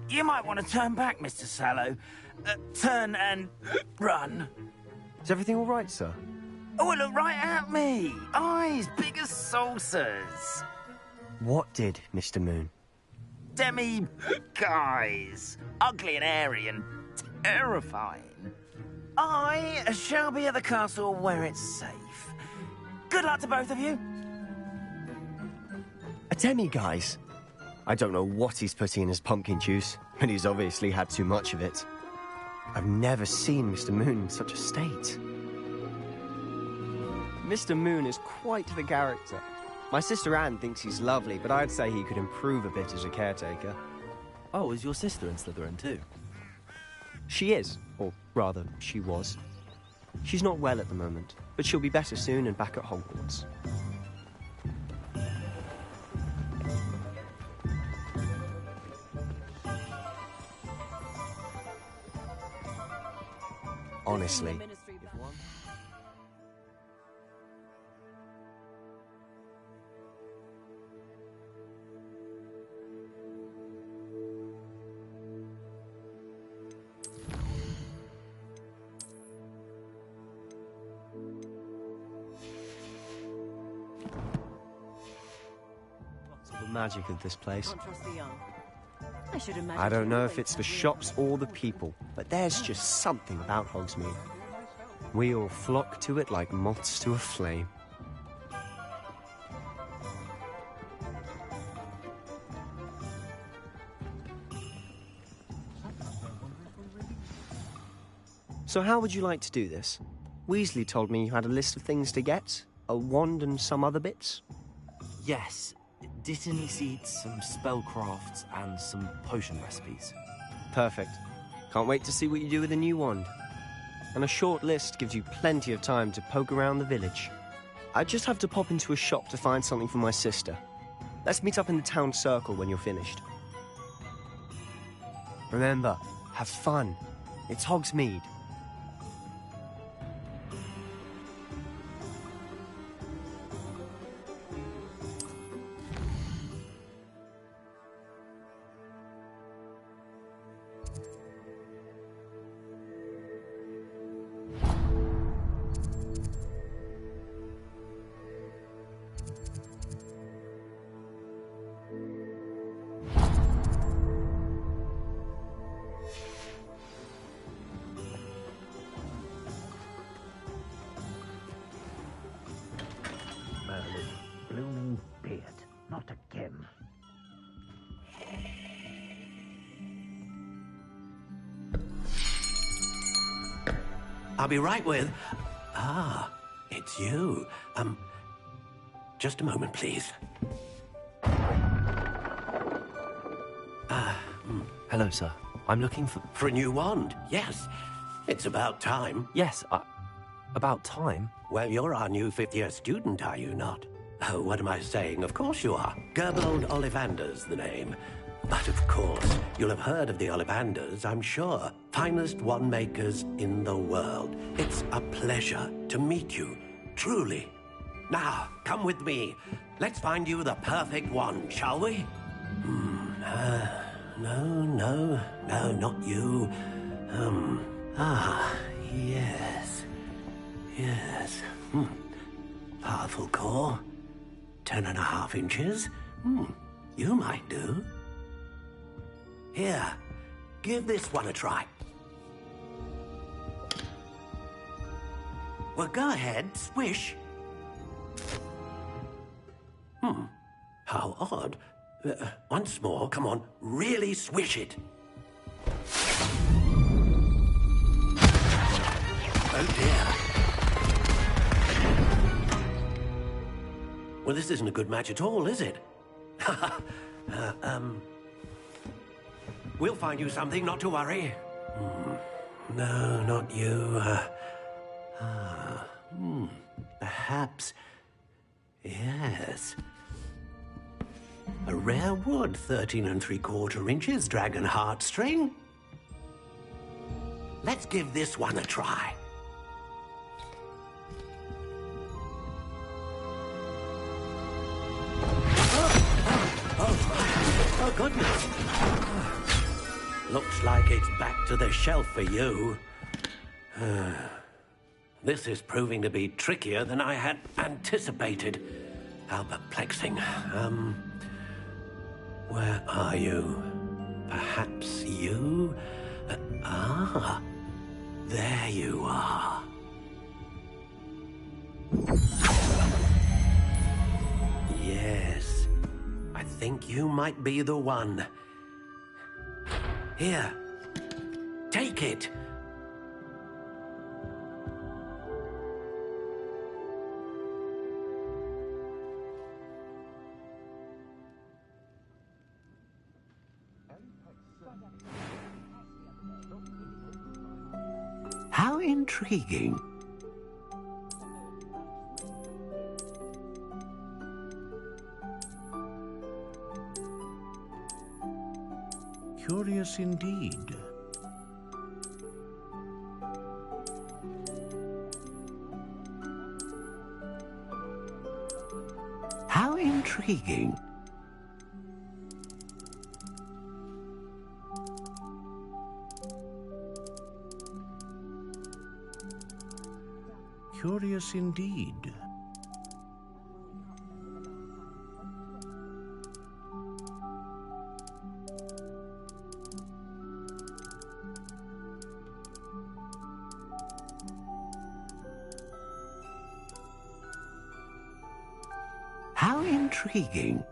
You might want to turn back, Mr. Sallow. Turn and run. Is everything all right, sir? Oh, look right at me. Eyes big as saucers. What did, Mr. Moon? Guys. Ugly and airy and terrifying. I shall be at the castle where it's safe. Good luck to both of you. A demi-guise? I don't know what he's putting in his pumpkin juice, but he's obviously had too much of it. I've never seen Mr. Moon in such a state. Mr. Moon is quite the character. My sister Anne thinks he's lovely, but I'd say he could improve a bit as a caretaker. Oh, is your sister in Slytherin too? She is, or rather, she was. She's not well at the moment, but she'll be better soon and back at Hogwarts. Honestly, if one... The magic of this place. I don't know if it's the shops or the people, but there's just something about Hogsmeade. We all flock to it like moths to a flame. So how would you like to do this? Weasley told me you had a list of things to get, a wand and some other bits. Yes. Dittany seeds, some spellcrafts, and some potion recipes. Perfect. Can't wait to see what you do with the new wand. and a short list gives you plenty of time to poke around the village. I just have to pop into a shop to find something for my sister. Let's meet up in the town circle when you're finished. Remember, have fun. It's Hogsmeade. Blooming beard. Not again. I'll be right with... Ah, it's you. Just a moment, please. Hello, sir. I'm looking for... For a new wand, yes. It's about time. Yes, about time? Well, you're our new fifth-year student, are you not? Oh, what am I saying? Of course you are. Gerbold Ollivander's the name. But of course, you'll have heard of the Ollivanders, I'm sure. Finest wand makers in the world. It's a pleasure to meet you, truly. Now, come with me. Let's find you the perfect wand, shall we? No, not you. Yes. Powerful core. 10.5 inches. You might do. Here, give this one a try. Well, go ahead, swish. How odd. Once more, come on, really swish it. Oh dear. Well, this isn't a good match at all, is it? We'll find you something, not to worry. No, not you. Perhaps... Yes. A rare wood, 13 3/4 inches, dragon heartstring. Let's give this one a try. Oh, goodness. Looks like it's back to the shelf for you. This is proving to be trickier than I had anticipated. How perplexing. Where are you? Perhaps you? There you are. Yes, I think you might be the one. Here, take it. How intriguing. Curious indeed. How intriguing. Curious indeed. How intriguing.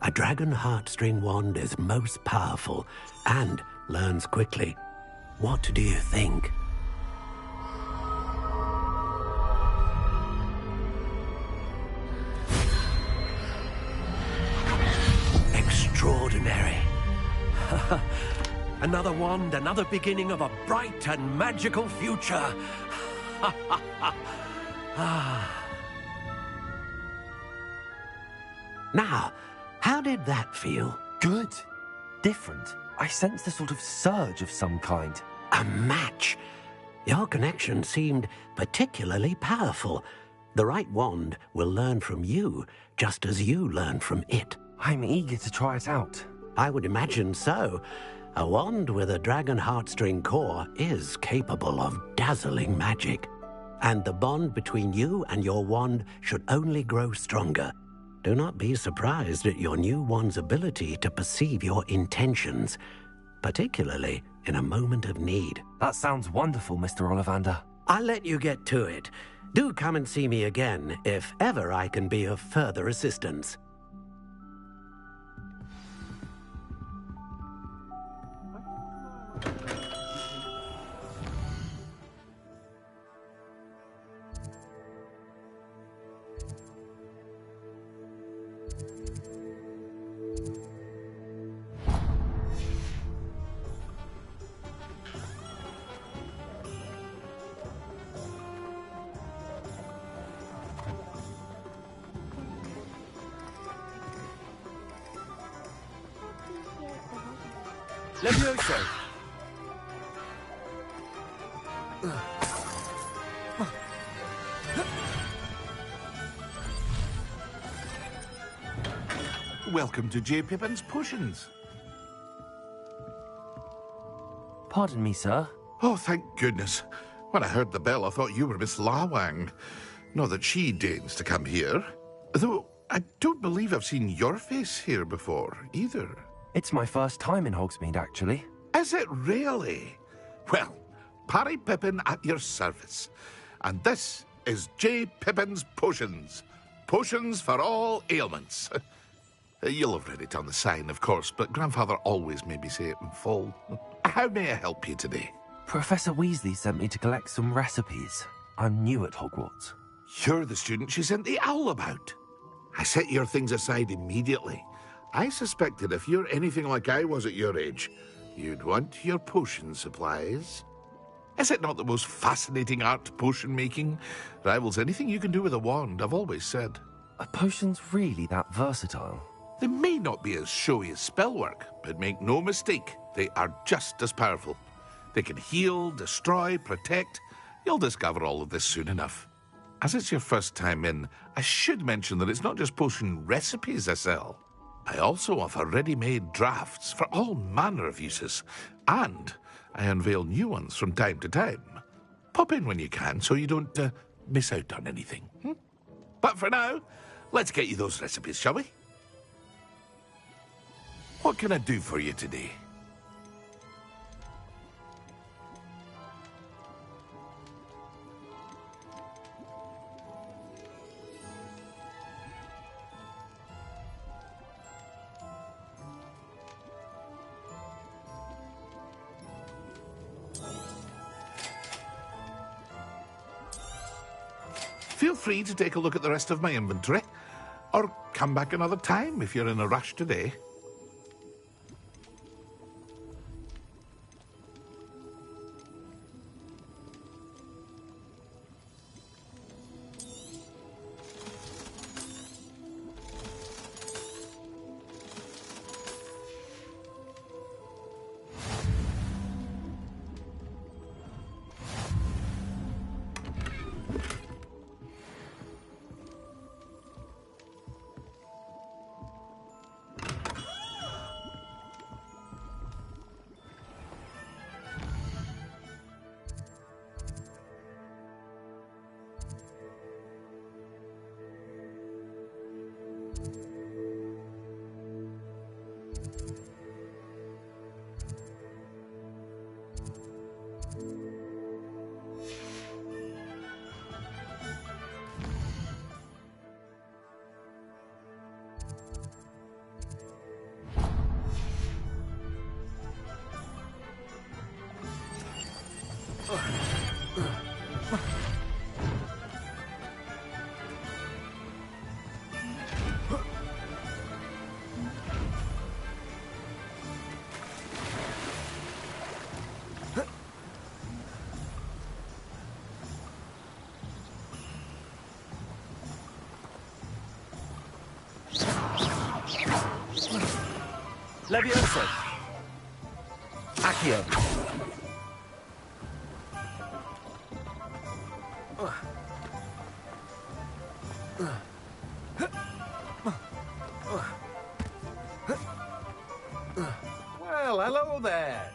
A dragon heartstring wand is most powerful and learns quickly. What do you think? Another wand, another beginning of a bright and magical future. Now, how did that feel? Good. Different. I sensed a sort of surge of some kind. A match. Your connection seemed particularly powerful. The right wand will learn from you, just as you learn from it. I'm eager to try it out. I would imagine so. A wand with a dragon heartstring core is capable of dazzling magic. And the bond between you and your wand should only grow stronger. Do not be surprised at your new wand's ability to perceive your intentions, particularly in a moment of need. That sounds wonderful, Mr. Ollivander. I'll let you get to it. Do come and see me again if ever I can be of further assistance. Levioso! Welcome to J. Pippin's Potions. Pardon me, sir. Oh, thank goodness. When I heard the bell, I thought you were Miss Lawang. Not that she deigns to come here. Though, I don't believe I've seen your face here before, either. It's my first time in Hogsmeade, actually. Is it really? Well, Parry Pippin at your service. And this is J. Pippin's Potions. Potions for all ailments. You'll have read it on the sign, of course, but Grandfather always made me say it in full. How may I help you today? Professor Weasley sent me to collect some recipes. I'm new at Hogwarts. You're the student she sent the owl about. I set your things aside immediately. I suspected if you're anything like I was at your age, you'd want your potion supplies. Is it not the most fascinating art, potion making? Rivals anything you can do with a wand, I've always said. Are potions really that versatile? They may not be as showy as spellwork, but make no mistake, they are just as powerful. They can heal, destroy, protect. You'll discover all of this soon enough. As it's your first time in, I should mention that it's not just potion recipes I sell. I also offer ready-made drafts for all manner of uses, and I unveil new ones from time to time. Pop in when you can so you don't miss out on anything. But for now, let's get you those recipes, shall we? What can I do for you today? Feel free to take a look at the rest of my inventory, or come back another time if you're in a rush today. Levioso! Accio! Well, hello there.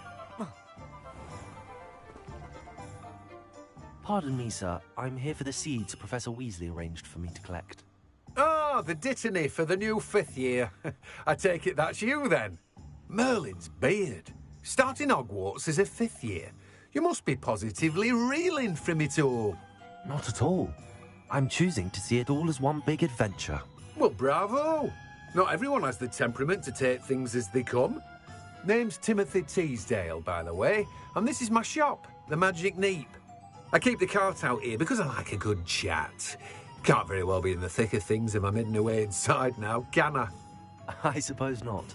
Pardon me, sir. I'm here for the seeds Professor Weasley arranged for me to collect. Ah, the dittany for the new 5th year. I take it that's you, then. Merlin's beard. Starting Hogwarts as a 5th year. You must be positively reeling from it all. Not at all. I'm choosing to see it all as one big adventure. Well, bravo. Not everyone has the temperament to take things as they come. Name's Timothy Teasdale, by the way, and this is my shop, the Magic Neep. I keep the cart out here because I like a good chat. Can't very well be in the thick of things if I'm hidden away inside now, can I? I suppose not.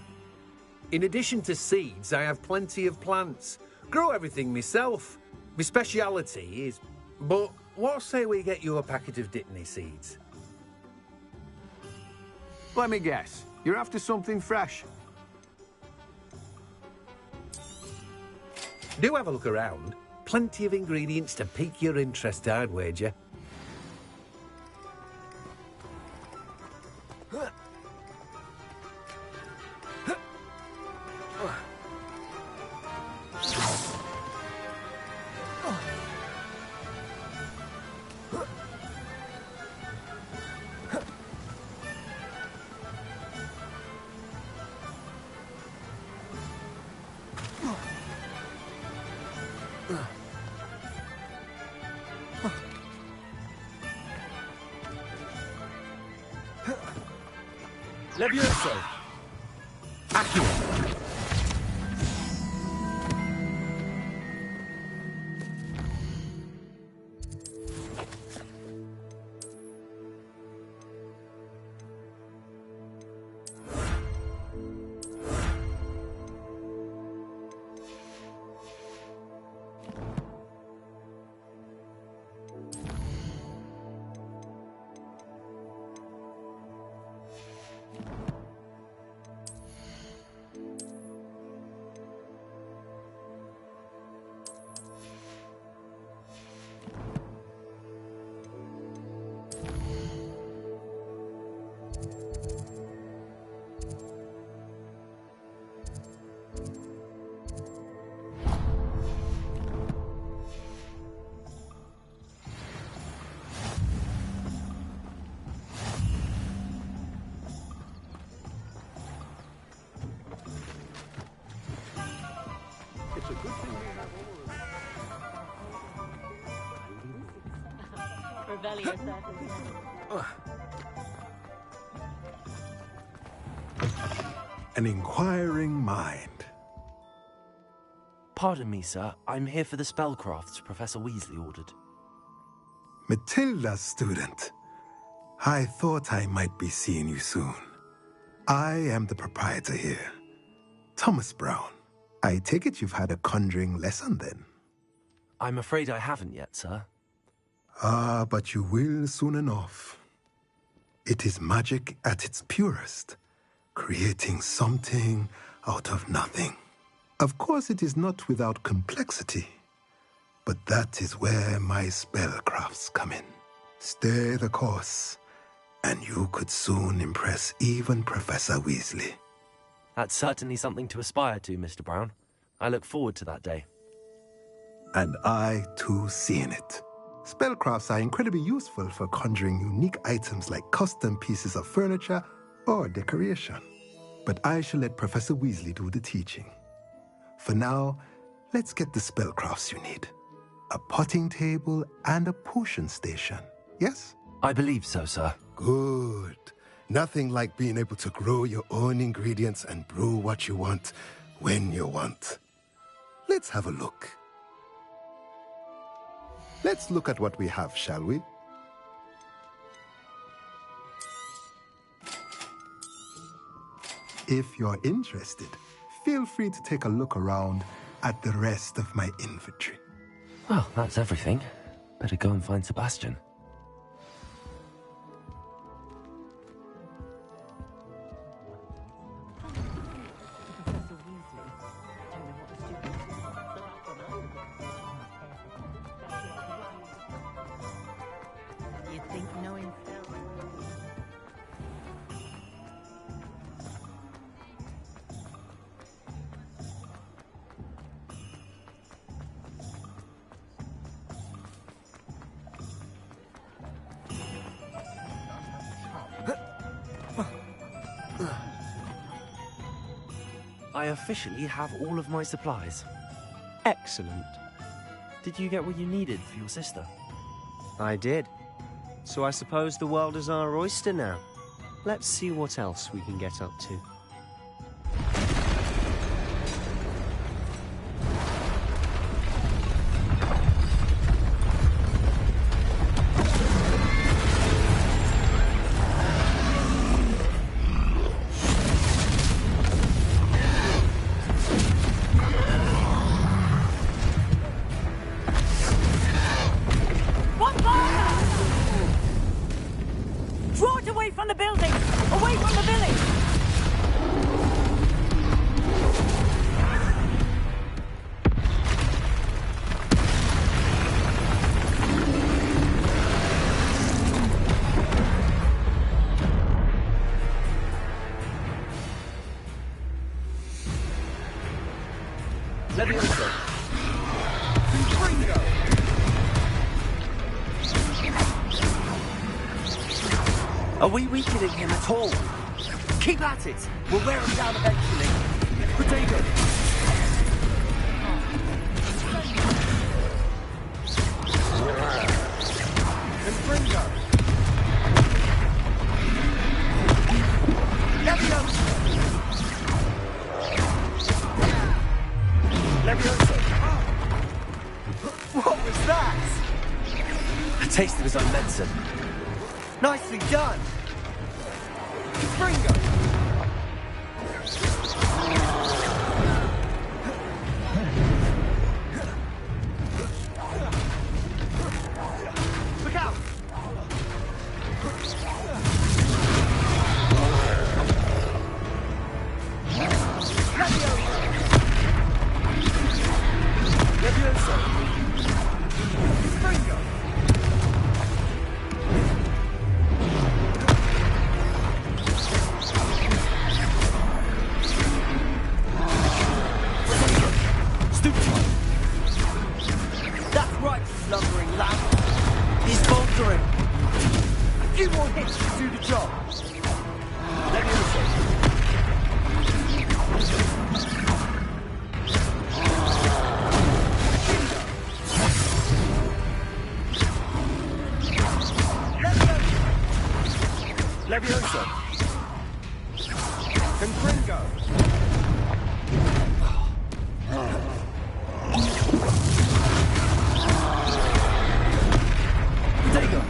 In addition to seeds, I have plenty of plants. Grow everything myself. My speciality is... But what say we get you a packet of Dittany seeds? Let me guess. You're after something fresh. Do have a look around. Plenty of ingredients to pique your interest, I'd wager. Levioso! Accio! An inquiring mind. Pardon me, sir. I'm here for the spellcrafts Professor Weasley ordered. Matilda, student. I thought I might be seeing you soon. I am the proprietor here, Thomas Brown. I take it you've had a conjuring lesson then? I'm afraid I haven't yet, sir. Ah, but you will soon enough. It is magic at its purest, creating something out of nothing. Of course, it is not without complexity, but that is where my spellcrafts come in. Stay the course, and you could soon impress even Professor Weasley. That's certainly something to aspire to, Mr. Brown. I look forward to that day. And I, too, seeing it. Spellcrafts are incredibly useful for conjuring unique items like custom pieces of furniture or decoration. But I shall let Professor Weasley do the teaching. For now, let's get the spellcrafts you need. A potting table and a potion station, yes? I believe so, sir. Good. Nothing like being able to grow your own ingredients and brew what you want when you want. Let's have a look. Let's look at what we have, shall we? If you're interested, feel free to take a look around at the rest of my inventory. Well, that's everything. Better go and find Sebastian. knowing Phil. I officially have all of my supplies. Excellent. Did you get what you needed for your sister? I did. So I suppose the world is our oyster now. Let's see what else we can get up to. Draw it away from the building! Away from the village! Levioso! Are we weakening him at all? Keep at it! We'll wear him down eventually. Potato! Confringo! Levioso! Levioso! What was that? A taste of his own medicine. Nicely done! Fringo! Look out! Levioso! Fringo! That's right, slumbering lad. He's faltering. A few more hits to do the job. Levioso. Levioso. Confringo. Potato.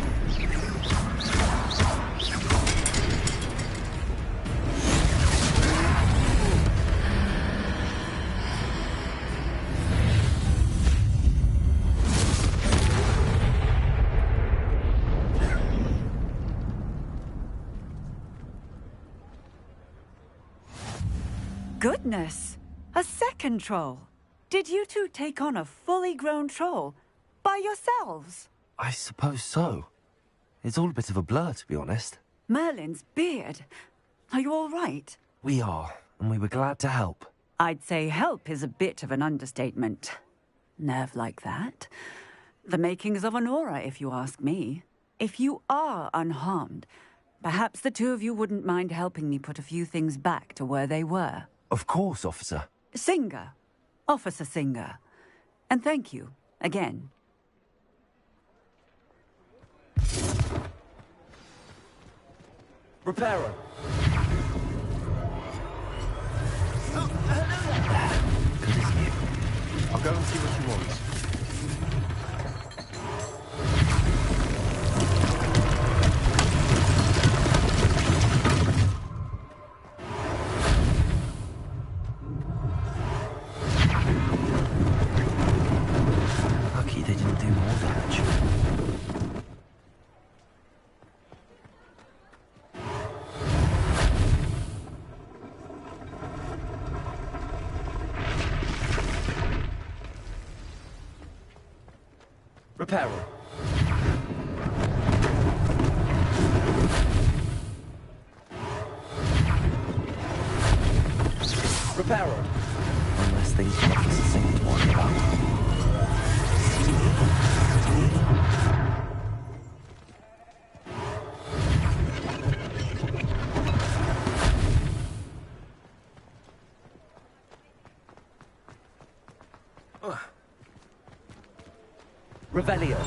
Goodness! A second troll! Did you two take on a fully grown troll? By yourselves? I suppose so. It's all a bit of a blur, to be honest. Merlin's beard. Are you all right? We are, and we were glad to help. I'd say help is a bit of an understatement. Nerve like that. The makings of an aura, if you ask me. If you are unharmed, perhaps the two of you wouldn't mind helping me put a few things back to where they were. Of course, officer. Singer. Officer Singer. And thank you, again. Reparo. Good as new. I'll go and see what you want. Lucky they didn't do more damage. Reparo. peril. Unless things give us a thing to worry about. Revelio.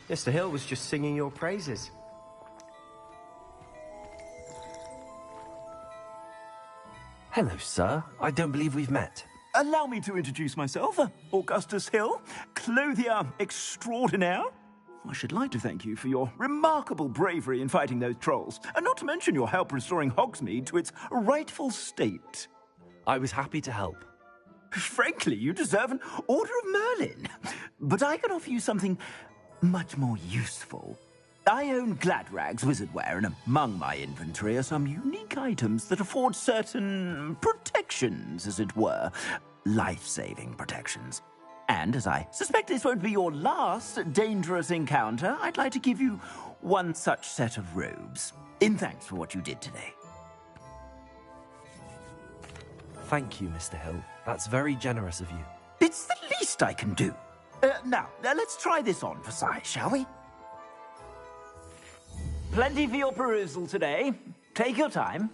Mr. Hill was just singing your praises. Hello, sir. I don't believe we've met. Allow me to introduce myself, Augustus Hill, clothier extraordinaire. I should like to thank you for your remarkable bravery in fighting those trolls, and not to mention your help restoring Hogsmeade to its rightful state. I was happy to help. Frankly, you deserve an Order of Merlin. But I can offer you something much more useful. I own Gladrag's wizardware, and among my inventory are some unique items that afford certain protections, as it were. Life-saving protections. And as I suspect this won't be your last dangerous encounter, I'd like to give you one such set of robes, in thanks for what you did today. Thank you, Mr. Hill. That's very generous of you. It's the least I can do. Now, let's try this on for size, shall we? Plenty for your perusal today. Take your time.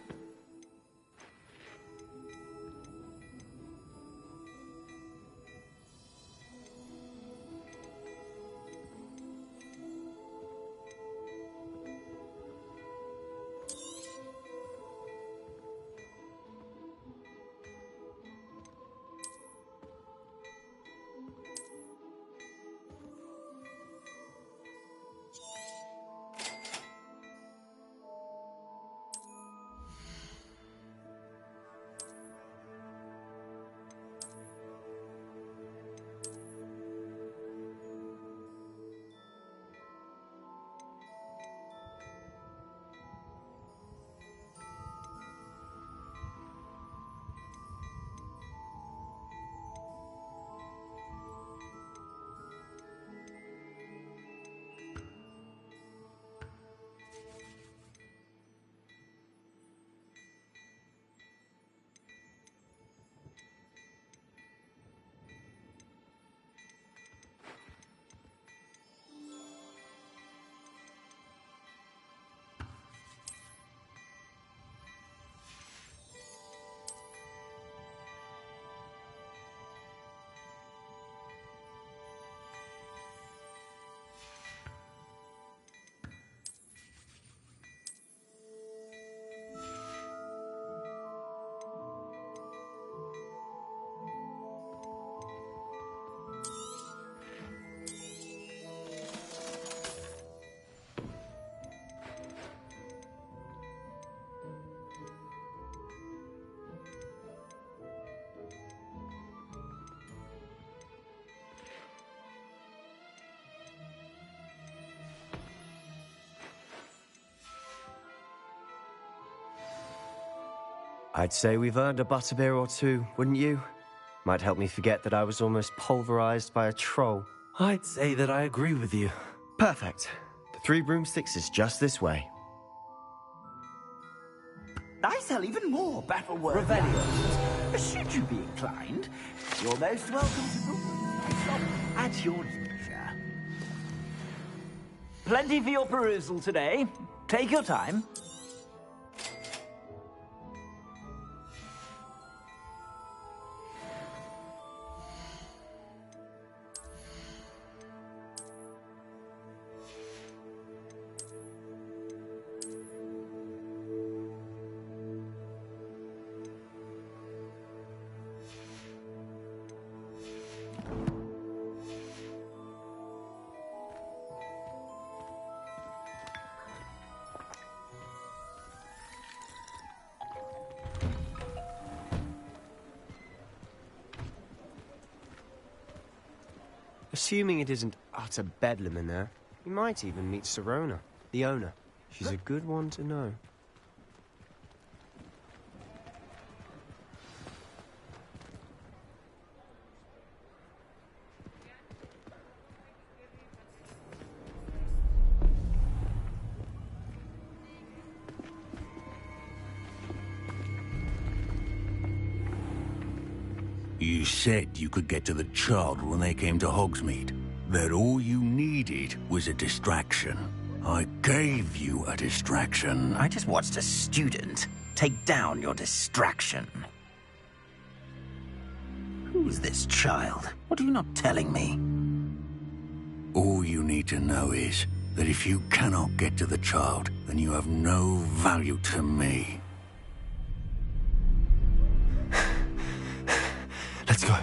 I'd say we've earned a butterbeer or two, wouldn't you? Might help me forget that I was almost pulverized by a troll. I'd say that I agree with you. Perfect. The 3 broomsticks is just this way. I sell even more battle-worthy items. Should you be inclined, you're most welcome to book my shop at your leisure. Plenty for your perusal today. Take your time. Assuming it isn't utter bedlam in there, you might even meet Sirona, the owner. She's a good one to know. You said you could get to the child when they came to Hogsmeade. That all you needed was a distraction. I gave you a distraction. I just watched a student take down your distraction. Who's this child? What are you not telling me? All you need to know is that if you cannot get to the child, then you have no value to me. Let's go.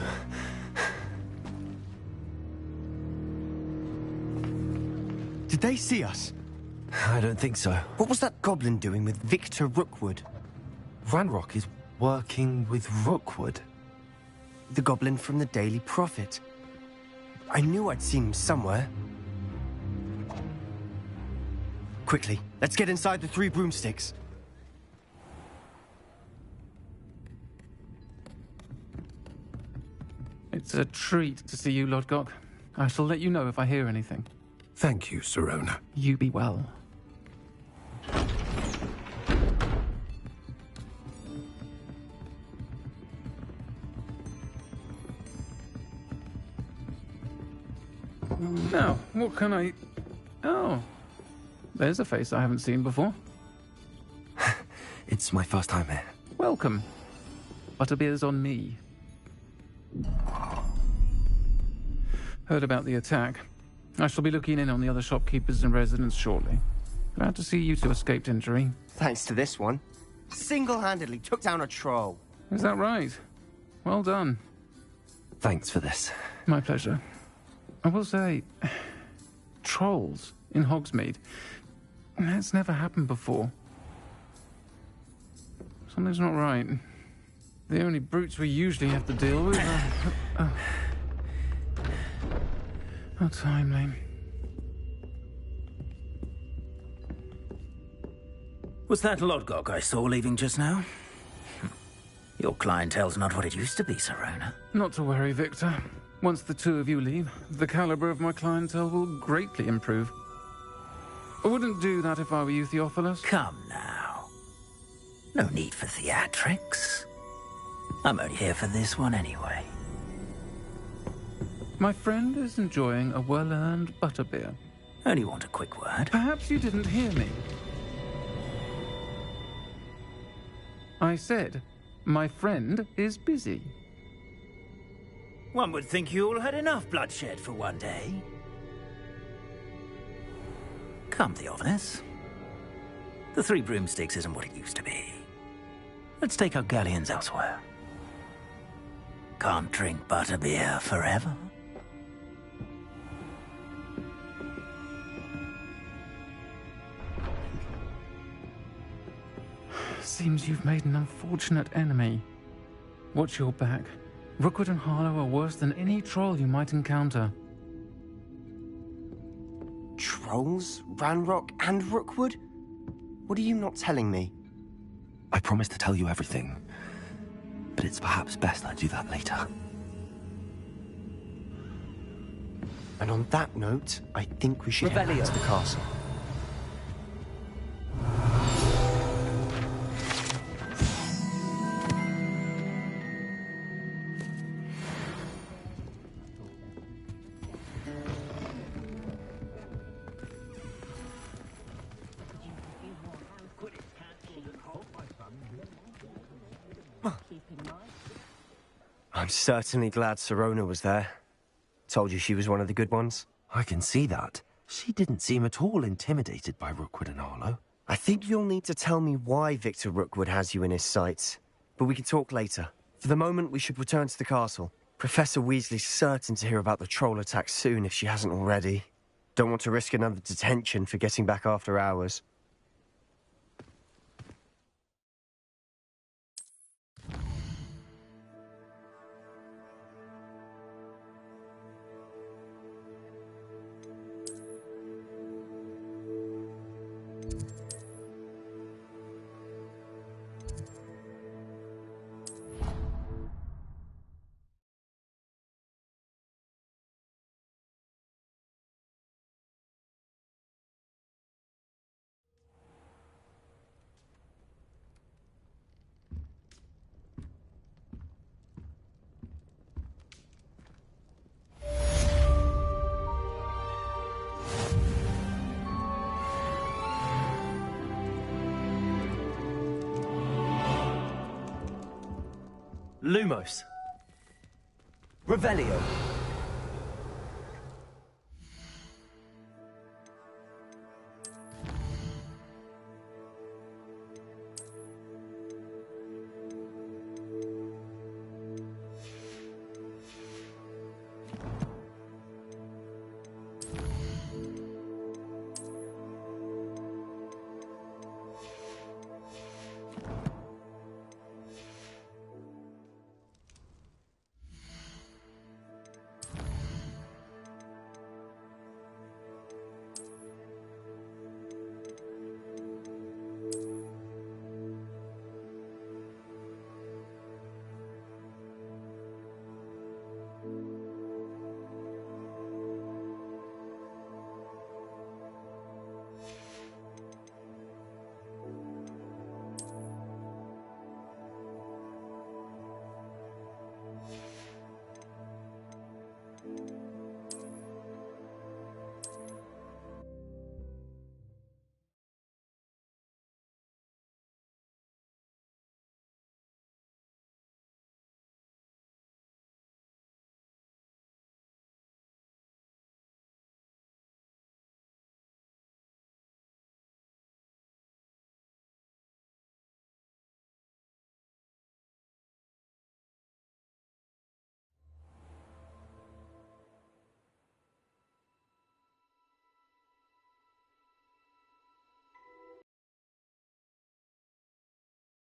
Did they see us? I don't think so. What was that goblin doing with Victor Rookwood? Ranrock is working with Rookwood. The goblin from the Daily Prophet. I knew I'd seen him somewhere. Quickly, let's get inside the 3 broomsticks. It's a treat to see you, Lodgok. I shall let you know if I hear anything. Thank you, Sirona. You be well. Now, what can I... Oh, there's a face I haven't seen before. It's my first time here. Welcome. Butterbeer's on me. Heard about the attack. I shall be looking in on the other shopkeepers and residents shortly. Glad to see you two escaped injury. Thanks to this one. Single-handedly took down a troll. Is that right? Well done. Thanks for this. My pleasure. I will say, trolls in Hogsmeade. That's never happened before. Something's not right. The only brutes we usually have to deal with are... How timely. Was that Lodgok I saw leaving just now? Your clientele's not what it used to be, Sirona. Not to worry, Victor. Once the 2 of you leave, the caliber of my clientele will greatly improve. I wouldn't do that if I were you, Theophilus. Come now. No need for theatrics. I'm only here for this one anyway. My friend is enjoying a well-earned butterbeer. Only want a quick word. Perhaps you didn't hear me. I said, my friend is busy. One would think you all had enough bloodshed for one day. Come, Theophilus. The 3 broomsticks isn't what it used to be. Let's take our galleons elsewhere. Can't drink butterbeer forever. Seems you've made an unfortunate enemy. Watch your back. Rookwood and Harlow are worse than any troll you might encounter. Trolls? Ranrock and Rookwood? What are you not telling me? I promised to tell you everything, but it's perhaps best I do that later. And on that note, I think we should head back to the castle. I'm certainly glad Sirona was there. Told you she was one of the good ones. I can see that. She didn't seem at all intimidated by Rookwood and Harlow. I think you'll need to tell me why Victor Rookwood has you in his sights. But we can talk later. For the moment, we should return to the castle. Professor Weasley's certain to hear about the troll attack soon if she hasn't already. Don't want to risk another detention for getting back after hours. Lumos. Revelio.